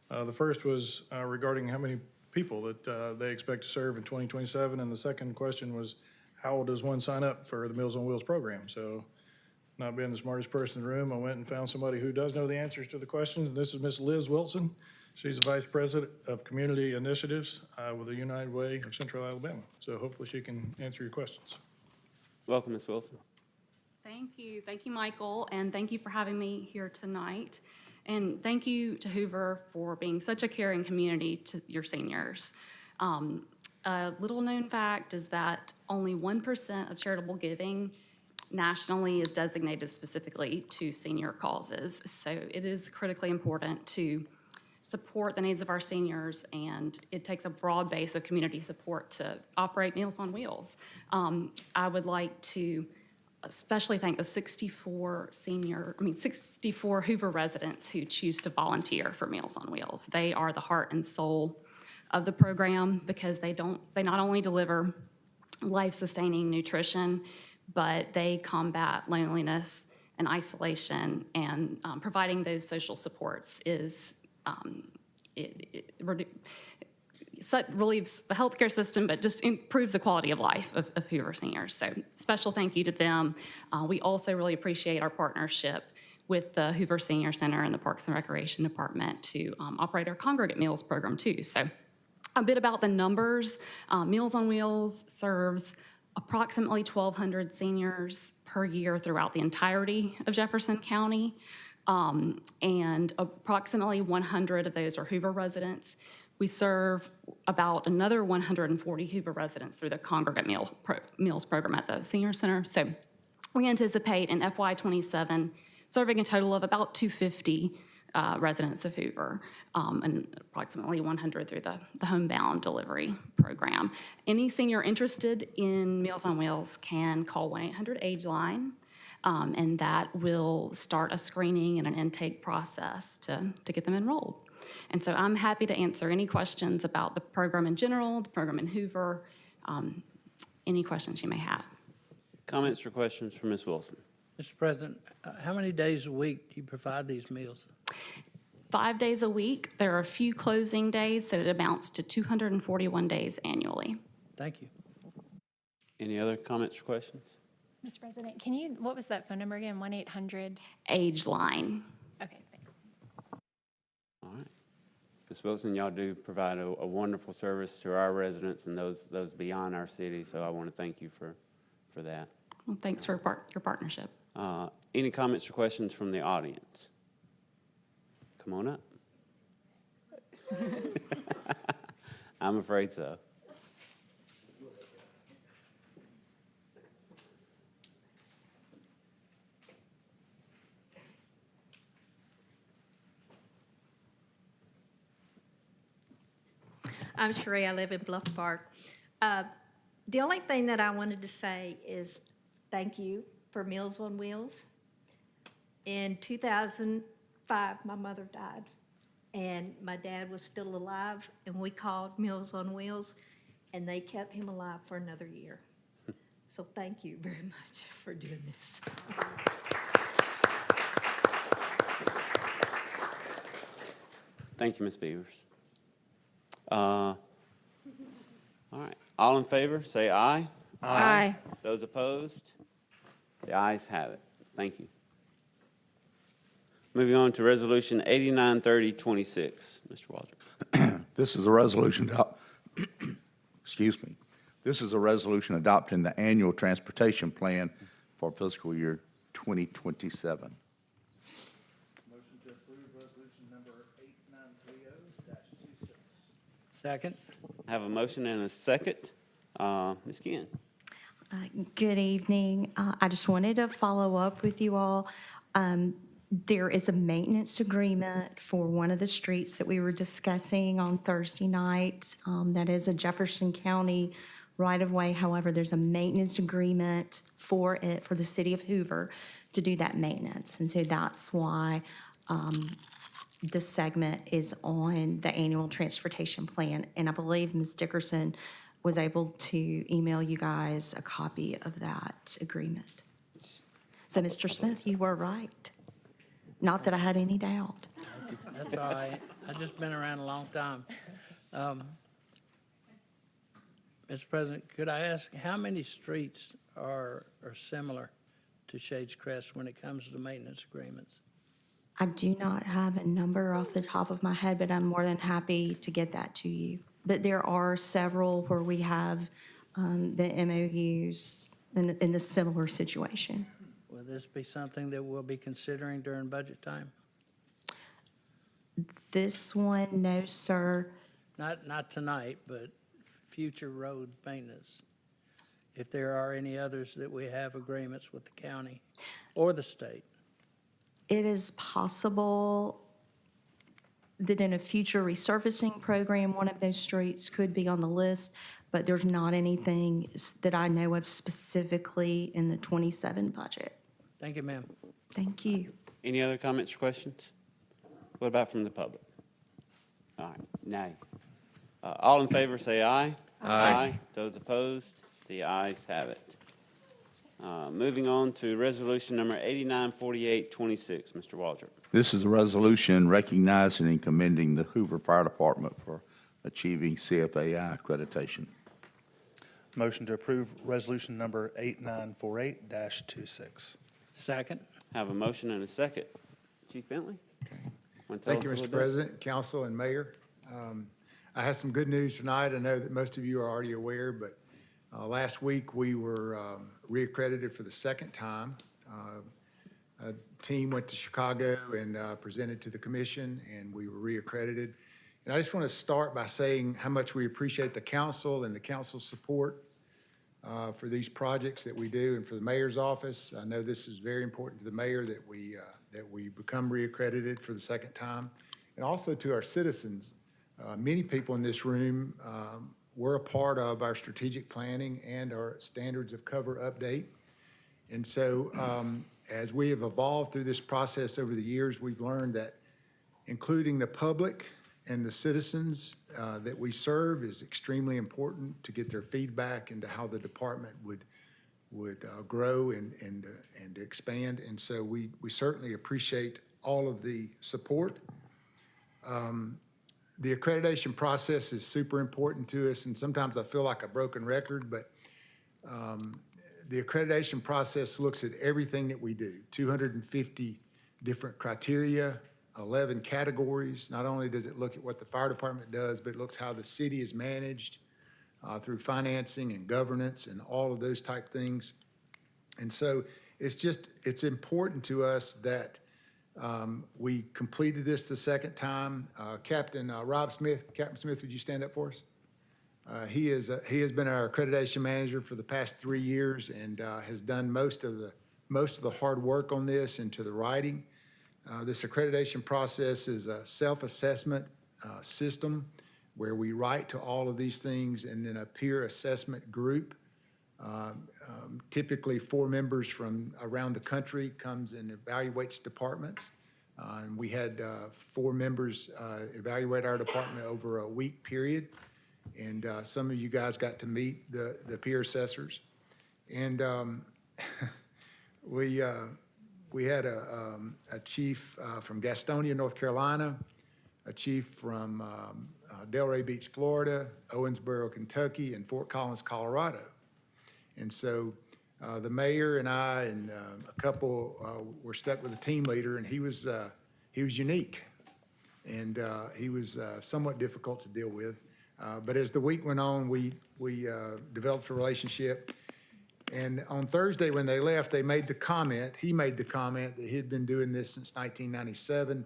The first was regarding how many people that they expect to serve in 2027, and the second question was, how does one sign up for the Meals on Wheels program? So, not being the smartest person in the room, I went and found somebody who does know the answers to the questions, and this is Miss Liz Wilson. She's the Vice President of Community Initiatives with the United Way of Central Alabama. So hopefully she can answer your questions. Welcome, Ms. Wilson. Thank you. Thank you, Michael, and thank you for having me here tonight. And thank you to Hoover for being such a caring community to your seniors. A little known fact is that only 1% of charitable giving nationally is designated specifically to senior causes. So it is critically important to support the needs of our seniors, and it takes a broad base of community support to operate Meals on Wheels. I would like to especially thank the 64 Hoover residents who choose to volunteer for Meals on Wheels. They are the heart and soul of the program because they not only deliver life-sustaining nutrition, but they combat loneliness and isolation, and providing those social supports is, relieves the healthcare system, but just improves the quality of life of Hoover seniors. So special thank you to them. We also really appreciate our partnership with the Hoover Senior Center and the Parks and Recreation Department to operate our congregate meals program too. So a bit about the numbers. Meals on Wheels serves approximately 1,200 seniors per year throughout the entirety of Jefferson County. And approximately 100 of those are Hoover residents. We serve about another 140 Hoover residents through the congregate meals program at the senior center. So we anticipate in FY '27 serving a total of about 250 residents of Hoover, and approximately 100 through the homebound delivery program. Any senior interested in Meals on Wheels can call 1-800-AGE-LINE, and that will start a screening and an intake process to get them enrolled. And so I'm happy to answer any questions about the program in general, the program in Hoover, any questions you may have. Comments or questions for Ms. Wilson? Mr. President, how many days a week do you provide these meals? 5 days a week. There are a few closing days, so it amounts to 241 days annually. Thank you. Any other comments or questions? Mr. President, what was that phone number again? 1-800? AGE-LINE. Okay, thanks. All right. Ms. Wilson, y'all do provide a wonderful service to our residents and those beyond our city, so I want to thank you for that. Well, thanks for your partnership. Any comments or questions from the audience? Come on up. I'm afraid so. I'm Sheree. I live in Bluff Park. The only thing that I wanted to say is thank you for Meals on Wheels. In 2005, my mother died, and my dad was still alive, and we called Meals on Wheels, and they kept him alive for another year. So thank you very much for doing this. Thank you, Ms. Beavers. All right. All in favor, say aye. Aye. Those opposed? The ayes have it. Thank you. Moving on to Resolution 893026. Mr. Waldron. This is a resolution, excuse me. This is a resolution adopting the annual transportation plan for fiscal year 2027. Motion to approve resolution number 8930-26. Second. I have a motion and a second. Ms. Ginn. Good evening. I just wanted to follow up with you all. There is a maintenance agreement for one of the streets that we were discussing on Thursday night. That is a Jefferson County right-of-way. However, there's a maintenance agreement for it, for the city of Hoover, to do that maintenance. And so that's why this segment is on the annual transportation plan. And I believe Ms. Dickerson was able to email you guys a copy of that agreement. So, Mr. Smith, you were right. Not that I had any doubt. That's all right. I've just been around a long time. Mr. President, could I ask how many streets are similar to Shades Crest when it comes to the maintenance agreements? I do not have a number off the top of my head, but I'm more than happy to get that to you. But there are several where we have the MOUs in the similar situation. Will this be something that we'll be considering during budget time? This one, no, sir. Not tonight, but future road maintenance. If there are any others that we have agreements with the county or the state. It is possible that in a future resurfacing program, one of those streets could be on the list, but there's not anything that I know of specifically in the 27 budget. Thank you, ma'am. Thank you. Any other comments or questions? What about from the public? All right, nay. All in favor, say aye. Aye. Those opposed, the ayes have it. Moving on to resolution number 894826, Mr. Waldrop. This is a resolution recognizing and commending the Hoover Fire Department for achieving CFAI accreditation. Motion to approve resolution number 8948-26. Second. Have a motion and a second. Chief Bentley? Wanna tell Thank us you, a little Mr. bit? President, Council, and Mayor. I have some good news tonight. I know that most of you are already aware, but last week we were reaccredited for the second time. A team went to Chicago and presented to the commission, and we were reaccredited. And I just want to start by saying how much we appreciate the council and the council's support for these projects that we do, and for the mayor's office. I know this is very important to the mayor that we become reaccredited for the second time, and also to our citizens. Many people in this room were a part of our strategic planning and our standards of cover update. And so as we have evolved through this process over the years, we've learned that including the public and the citizens that we serve is extremely important to get their feedback into how the department would grow and expand. And so we certainly appreciate all of the support. The accreditation process is super important to us, and sometimes I feel like a broken record, but the accreditation process looks at everything that we do, 250 different criteria, 11 categories. Not only does it look at what the fire department does, but it looks how the city is managed through financing and governance and all of those type things. And so it's important to us that we completed this the second time. Captain Smith, would you stand up for us? He has been our accreditation manager for the past 3 years and has done most of the hard work on this and to the writing. This accreditation process is a self-assessment system where we write to all of these things, and then a peer assessment group, typically 4 members from around the country, comes and evaluates departments. And we had 4 members evaluate our department over a week period. And some of you guys got to meet the peer assessors. And we had a chief from Gastonia, North Carolina, a chief from Delray Beach, Florida, Owensboro, Kentucky, and Fort Collins, Colorado. And so the mayor and I and a couple were stuck with a team leader, and he was unique, and he was somewhat difficult to deal with. But as the week went on, we developed a relationship. And on Thursday, when they left, he made the comment that he had been doing this since 1997,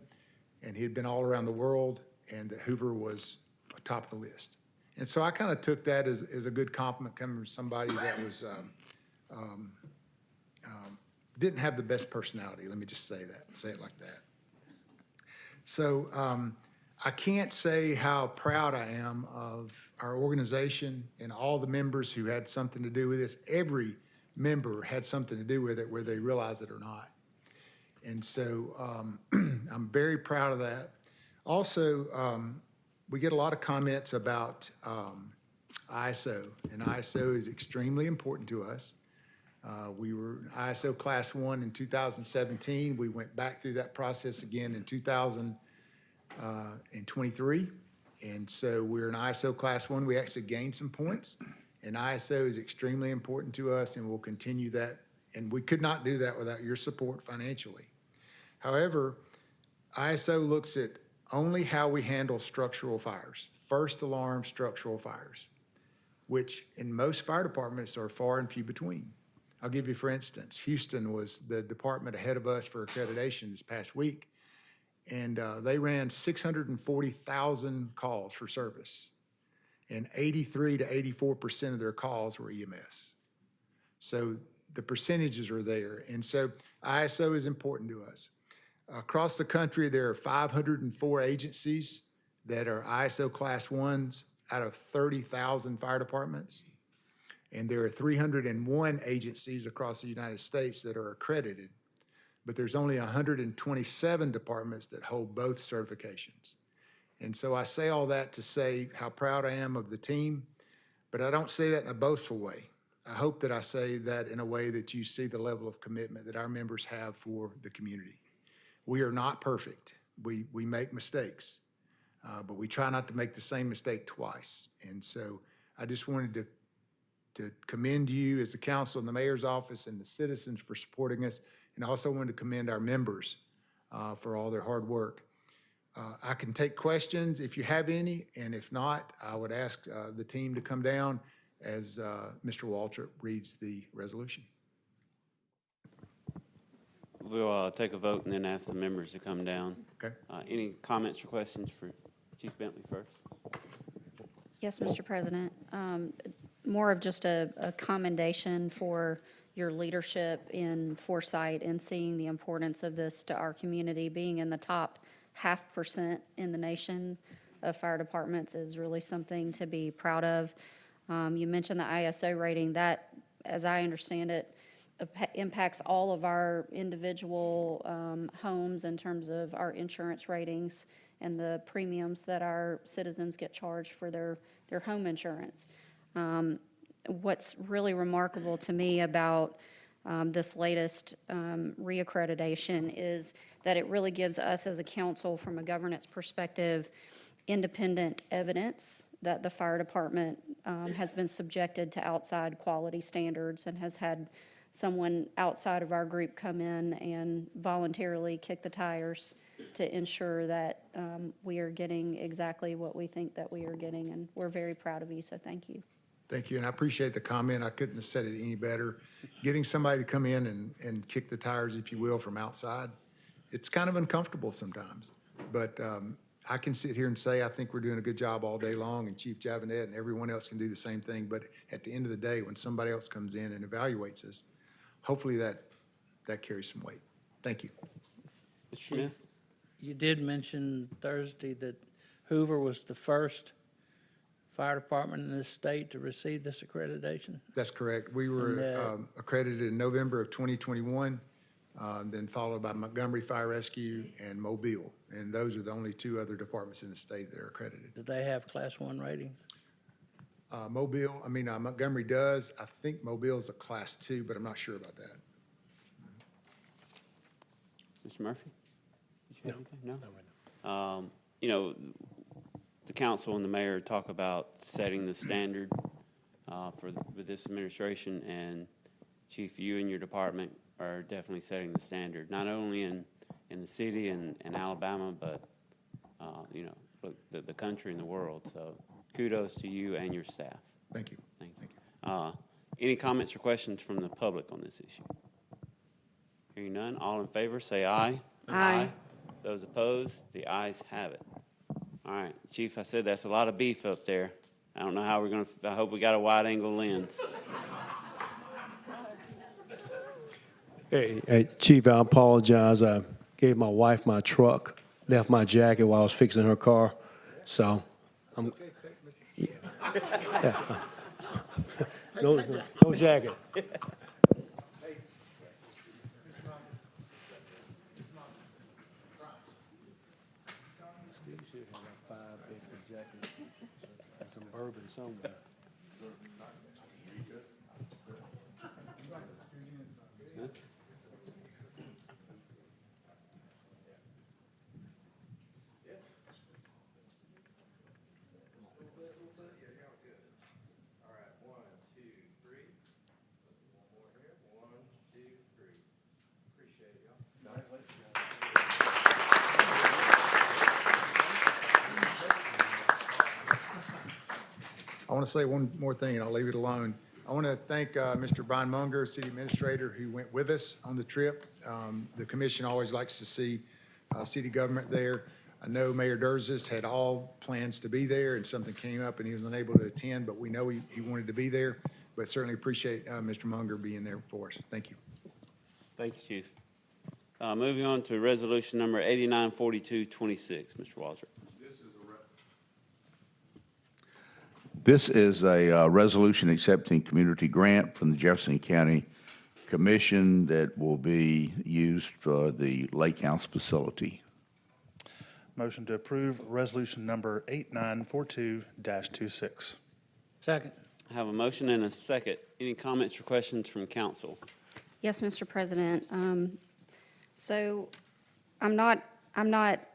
and he had been all around the world, and that Hoover was top of the list. And so I kind of took that as a good compliment coming from somebody that was didn't have the best personality. Let me just say it like that. So I can't say how proud I am of our organization and all the members who had something to do with this. Every member had something to do with it, whether they realize it or not. And so I'm very proud of that. Also, we get a lot of comments about ISO, and ISO is extremely important to us. We were ISO Class 1 in 2017. We went back through that process again in 2023. And so we're an ISO Class 1. We actually gained some points. And ISO is extremely important to us, and we'll continue that. And we could not do that without your support financially. However, ISO looks at only how we handle structural fires, first alarm structural fires, which in most fire departments are far and few between. I'll give you, for instance, Houston was the department ahead of us for accreditation this past week, and they ran 640,000 calls for service, and 83 to 84% of their calls were EMS. So the percentages are there, and so ISO is important to us. Across the country, there are 504 agencies that are ISO Class 1s out of 30,000 fire departments. And there are 301 agencies across the United States that are accredited, but there's only 127 departments that hold both certifications. And so I say all that to say how proud I am of the team, but I don't say that in a boastful way. I hope that I say that in a way that you see the level of commitment that our members have for the community. We are not perfect. We make mistakes, but we try not to make the same mistake twice. And so I just wanted to commend you as the council and the mayor's office and the citizens for supporting us, and I also wanted to commend our members for all their hard work. I can take questions if you have any, and if not, I would ask the team to come down as Mr. Waltrip reads the resolution. We'll take a vote and then ask the members to come down. Okay. Any comments or questions for Chief Bentley first? Yes, Mr. President. More of just a commendation for your leadership in foresight and seeing the importance of this to our community. Being in the top 0.5% in the nation of fire departments is really something to be proud of. You mentioned the ISO rating. That, as I understand it, impacts all of our individual homes in terms of our insurance ratings and the premiums that our citizens get charged for their home insurance. What's really remarkable to me about this latest reaccreditation is that it really gives us as a council, from a governance perspective, independent evidence that the fire department has been subjected to outside quality standards and has had someone outside of our group come in and voluntarily kick the tires to ensure that we are getting exactly what we think that we are getting, and we're very proud of you, so thank you. Thank you, and I appreciate the comment. I couldn't have said it any better. Getting somebody to come in and kick the tires, if you will, from outside, it's kind of uncomfortable sometimes. But I can sit here and say I think we're doing a good job all day long, and Chief Javanette and everyone else can do the same thing. But at the end of the day, when somebody else comes in and evaluates us, hopefully that carries some weight. Thank you. Mr. Smith? You did mention Thursday that Hoover was the first fire department in this state to receive this accreditation. That's correct. We were accredited in November of 2021, then followed by Montgomery Fire Rescue and Mobile. And those are the only two other departments in the state that are accredited. Do they have Class 1 ratings? Montgomery does. I think Mobile is a Class 2, but I'm not sure about that. Mr. Murphy? Did you have anything? No? You know, the council and the mayor talk about setting the standard for this administration, and Chief, you and your department are definitely setting the standard, not only in the city and Alabama, but you know, the country and the world. So kudos to you and your staff. Thank you. Thank you. Any comments or questions from the public on this issue? Hearing none, all in favor say aye. Aye. Those opposed, the ayes have it. All right, Chief, I said that's a lot of beef up there. I don't know how we're going to, I hope we got a wide angle lens. Hey, Chief, I apologize. I gave my wife my truck, left my jacket while I was fixing her car. So, no jacket. Some bourbon somewhere. I want to say one more thing, and I'll leave it alone. I want to thank Mr. Brian Muenger, City Administrator, who went with us on the trip. The commission always likes to see city government there. I know Mayor Derzis had all plans to be there, and something came up, and he was unable to attend, but we know he wanted to be there. But certainly appreciate Mr. Muenger being there for us. Thank you. Thank you, Chief. Moving on to resolution number 894226, Mr. Waltrip. This is a resolution accepting community grant from the Jefferson County Commission that will be used for the Lake House facility. Motion to approve resolution number 8942-26. Second. I have a motion and a second. Any comments or questions from council? Yes, Mr. President. So I'm not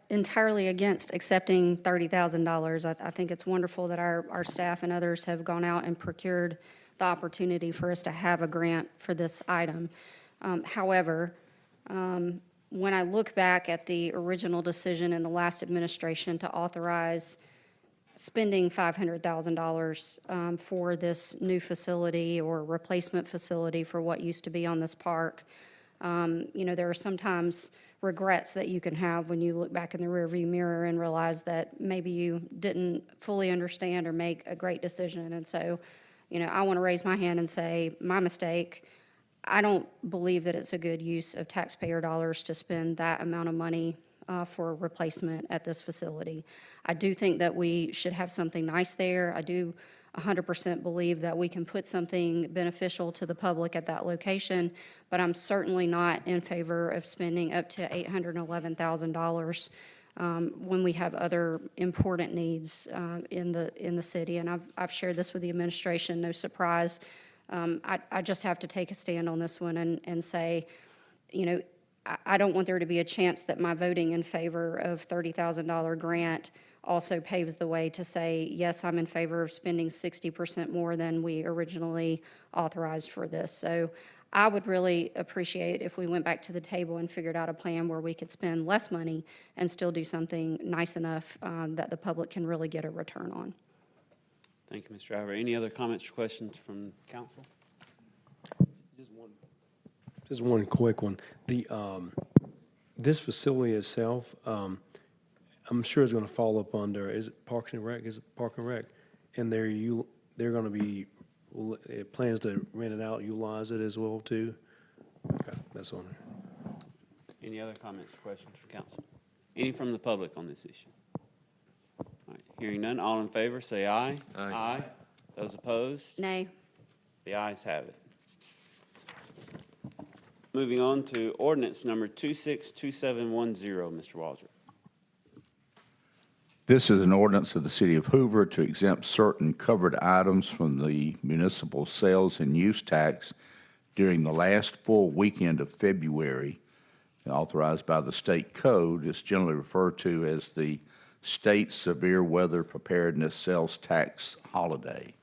entirely against accepting $30,000. I think it's wonderful that our staff and others have gone out and procured the opportunity for us to have a grant for this item. However, when I look back at the original decision in the last administration to authorize spending $500,000 for this new facility or replacement facility for what used to be on this park, there are sometimes regrets that you can have when you look back in the rearview mirror and realize that maybe you didn't fully understand or make a great decision. And so, I want to raise my hand and say, my mistake. I don't believe that it's a good use of taxpayer dollars to spend that amount of money for replacement at this facility. I do think that we should have something nice there. I do 100% believe that we can put something beneficial to the public at that location, but I'm certainly not in favor of spending up to $811,000 when we have other important needs in the city. And I've shared this with the administration, no surprise. I just have to take a stand on this one and say, I don't want there to be a chance that my voting in favor of $30,000 grant also paves the way to say, yes, I'm in favor of spending 60% more than we originally authorized for this. So I would really appreciate if we went back to the table and figured out a plan where we could spend less money and still do something nice enough that the public can really get a return on. Thank you, Mr. Driver. Any other comments or questions from council? Just one quick one. This facility itself, I'm sure it's going to fall up under, is it Parks and Rec? Is it Park and Rec? And they're going to be, plans to rent it out, utilize it as well too? Okay, that's on there. Any other comments or questions from council? Any from the public on this issue? All right, hearing none, all in favor, say aye. Aye. Aye. Those opposed? Nay. The ayes have it. Moving on to ordinance number 262710, Mr. Waldron. This is an ordinance of the City of Hoover to exempt certain covered items from the municipal sales and use tax during the last full weekend of February, authorized by the state code. It's generally referred to as the State Severe Weather Preparedness Sales Tax Holiday.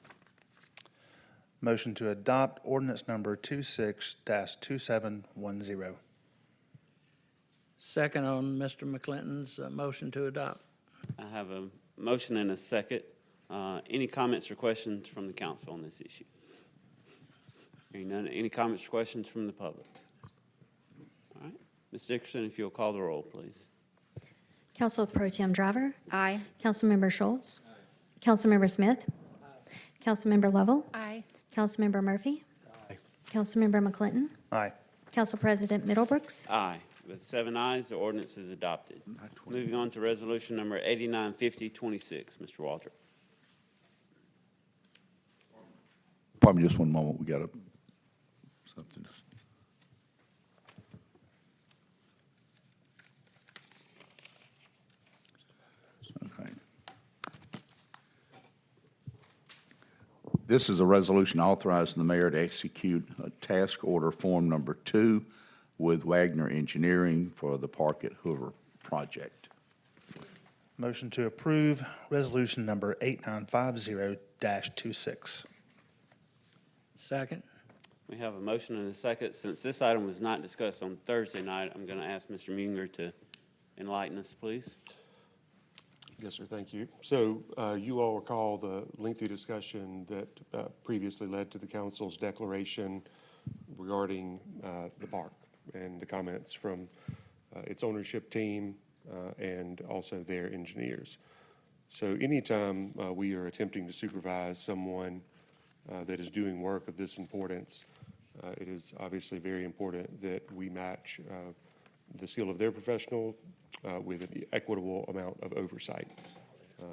Motion to adopt ordinance number 26-2710. Second on Mr. McClinton's motion to adopt. I have a motion and a second. Any comments or questions from the council on this issue? Hearing none, any comments or questions from the public? All right, Ms. Dickerson, if you'll call the roll, please. Council Pro Tem Driver? Aye. Councilmember Schultz? Councilmember Smith? Councilmember Lovell? Aye. Councilmember Murphy? Councilmember McClinton? Aye. Council President Middlebrooks? Aye. With 7 ayes, the ordinance is adopted. Moving on to resolution number 895026, Mr. Waldron. Probably just one moment, we got something. Okay. This is a resolution authorizing the mayor to execute a task order form number 2 with Wagner Engineering for the Park at Hoover project. Motion to approve resolution number 8950-26. Second. We have a motion and a second. Since this item was not discussed on Thursday night, I'm going to ask Mr. Muenger to enlighten us, please. Yes, sir, thank you. So you all recall the lengthy discussion that previously led to the council's declaration regarding the park and the comments from its ownership team and also their engineers. So anytime we are attempting to supervise someone that is doing work of this importance, it is obviously very important that we match the skill of their professional with an equitable amount of oversight.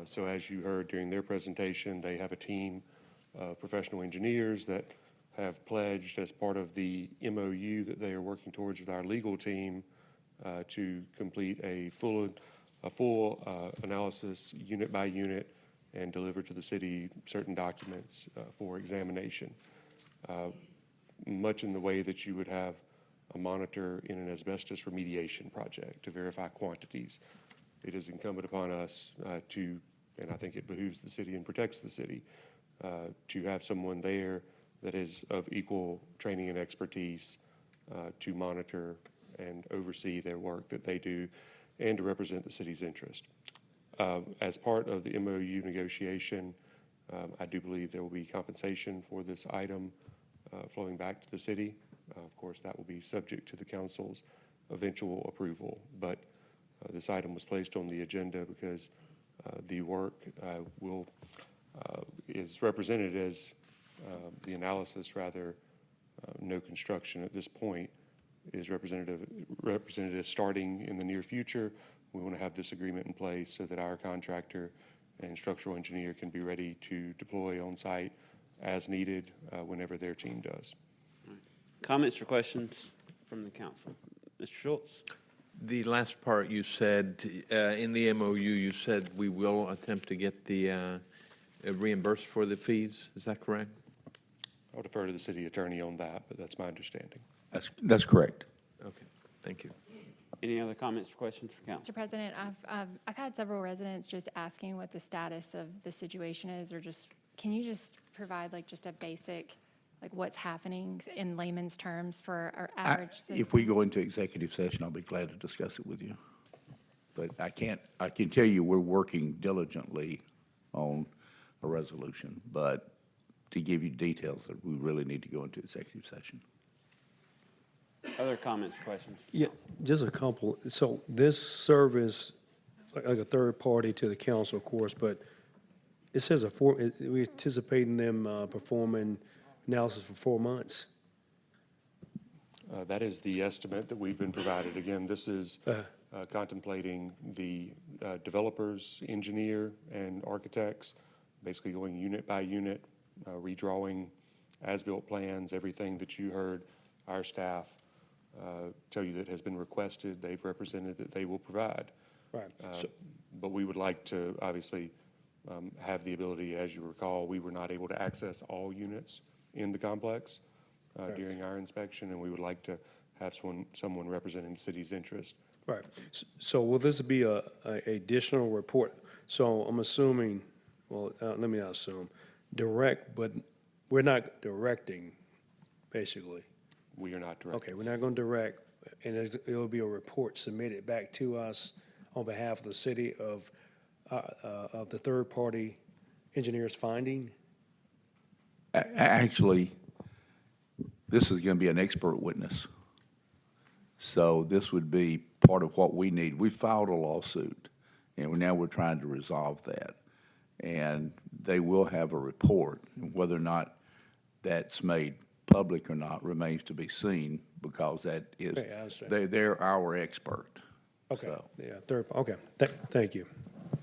So as you heard during their presentation, they have a team of professional engineers that have pledged as part of the MOU that they are working towards with our legal team to complete a full analysis unit by unit and deliver to the city certain documents for examination, much in the way that you would have a monitor in an asbestos remediation project to verify quantities. It is incumbent upon us to, and I think it behooves the city and protects the city, to have someone there that is of equal training and expertise to monitor and oversee their work that they do and to represent the city's interest. As part of the MOU negotiation, I do believe there will be compensation for this item flowing back to the city. Of course, that will be subject to the council's eventual approval, but this item was placed on the agenda because the work is represented as the analysis, rather, no construction at this point is represented as starting in the near future. We want to have this agreement in place so that our contractor and structural engineer can be ready to deploy on site as needed whenever their team does. Comments or questions from the council? Mr. Schultz? The last part you said, in the MOU, you said we will attempt to get the reimbursed for the fees. Is that correct? I'll defer to the city attorney on that, but that's my understanding. That's correct. Okay, thank you. Any other comments or questions for council? Mr. President, I've had several residents just asking what the status of the situation is, or just, can you just provide like just a basic, like what's happening in layman's terms for our average citizen? If we go into executive session, I'll be glad to discuss it with you. But I can tell you we're working diligently on a resolution, but to give you details, we really need to go into executive session. Other comments or questions? Yeah, just a couple. So this service, like a third party to the council, of course, but it says we're anticipating them performing analysis for 4 months. That is the estimate that we've been provided. Again, this is contemplating the developers, engineer, and architects, basically going unit by unit, redrawing as-built plans, everything that you heard our staff tell you that has been requested, they've represented that they will provide. Right. But we would like to obviously have the ability, as you recall, we were not able to access all units in the complex during our inspection, and we would like to have someone representing the city's interest. Right. So will this be a additional report? So I'm assuming, well, let me not assume, direct, but we're not directing, basically. We are not directing. Okay, we're not going to direct, and it'll be a report submitted back to us on behalf of the city of the third-party engineer's finding? Actually, this is going to be an expert witness. So this would be part of what we need. We filed a lawsuit, and now we're trying to resolve that. And they will have a report. Whether or not that's made public or not remains to be seen, because that is, Yeah, I understand. they're our expert. Okay, So, yeah, okay, thank you.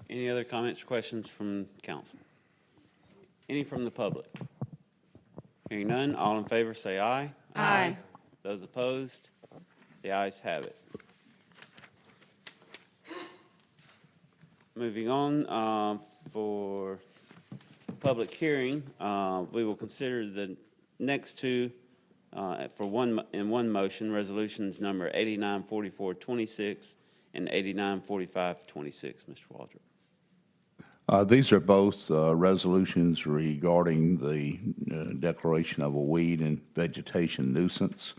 Any other comments or questions from council? Any from the public? Hearing none, all in favor say aye. Aye. Those opposed? The ayes have it. Moving on, for public hearing, we will consider the next two in one motion, resolutions number 894426 and 894526. Mr. Waldrop. These are both resolutions regarding the declaration of a weed and vegetation nuisance.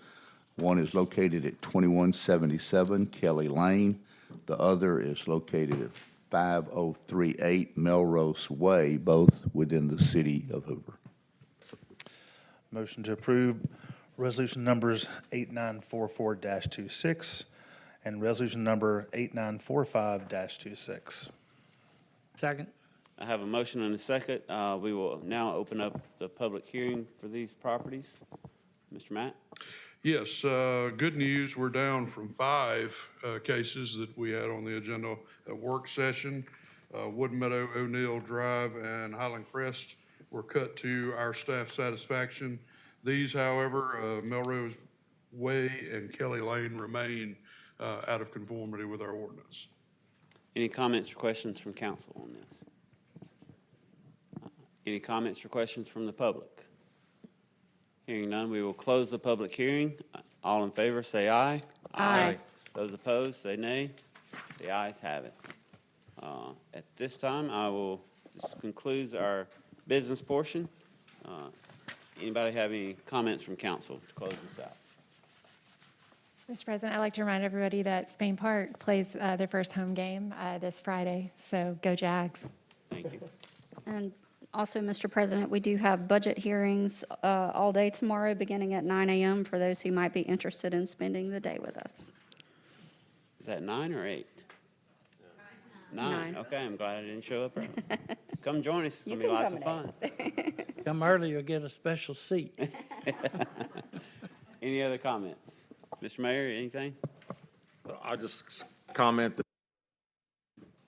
One is located at 2177 Kelly Lane. The other is located at 5038 Melrose Way, both within the city of Hoover. Motion to approve resolution numbers 8944-26 and resolution number 8945-26. Second. I have a motion and a second. We will now open up the public hearing for these properties. Mr. Matt? Yes, good news. We're down from 5 cases that we had on the agenda at work session. Wood Meadow, O'Neill Drive, and Highland Crest were cut to our staff satisfaction. These, however, Melrose Way and Kelly Lane remain out of conformity with our ordinance. Any comments or questions from council on this? Any comments or questions from the public? Hearing none, we will close the public hearing. All in favor, say aye. Aye. Those opposed, say nay. The ayes have it. At this time, this concludes our business portion. Anybody have any comments from council to close this out? Mr. President, I'd like to remind everybody that Spain Park plays their first home game this Friday, so go Jags. Thank you. And also, Mr. President, we do have budget hearings all day tomorrow, beginning at 9 a.m. for those who might be interested in spending the day with us. Is that 9 or 8? 9. Okay, I'm glad I didn't show up early. Come join us. It's going to be lots of fun. Come early, you'll get a special seat. Any other comments? Mr. Mayor, anything? I just comment that.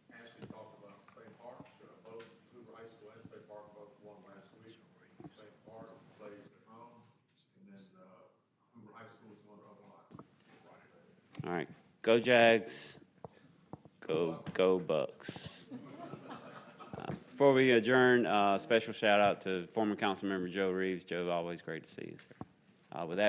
Ashley talked about Spain Park, both Hoover High School and Spain Park both won last week. Spain Park plays at home, and then Hoover High School is one of the All right. Go Jags. Go Bucks. Before we adjourn, special shout out to former council member Joe Reeves. Joe, always great to see you, sir. With that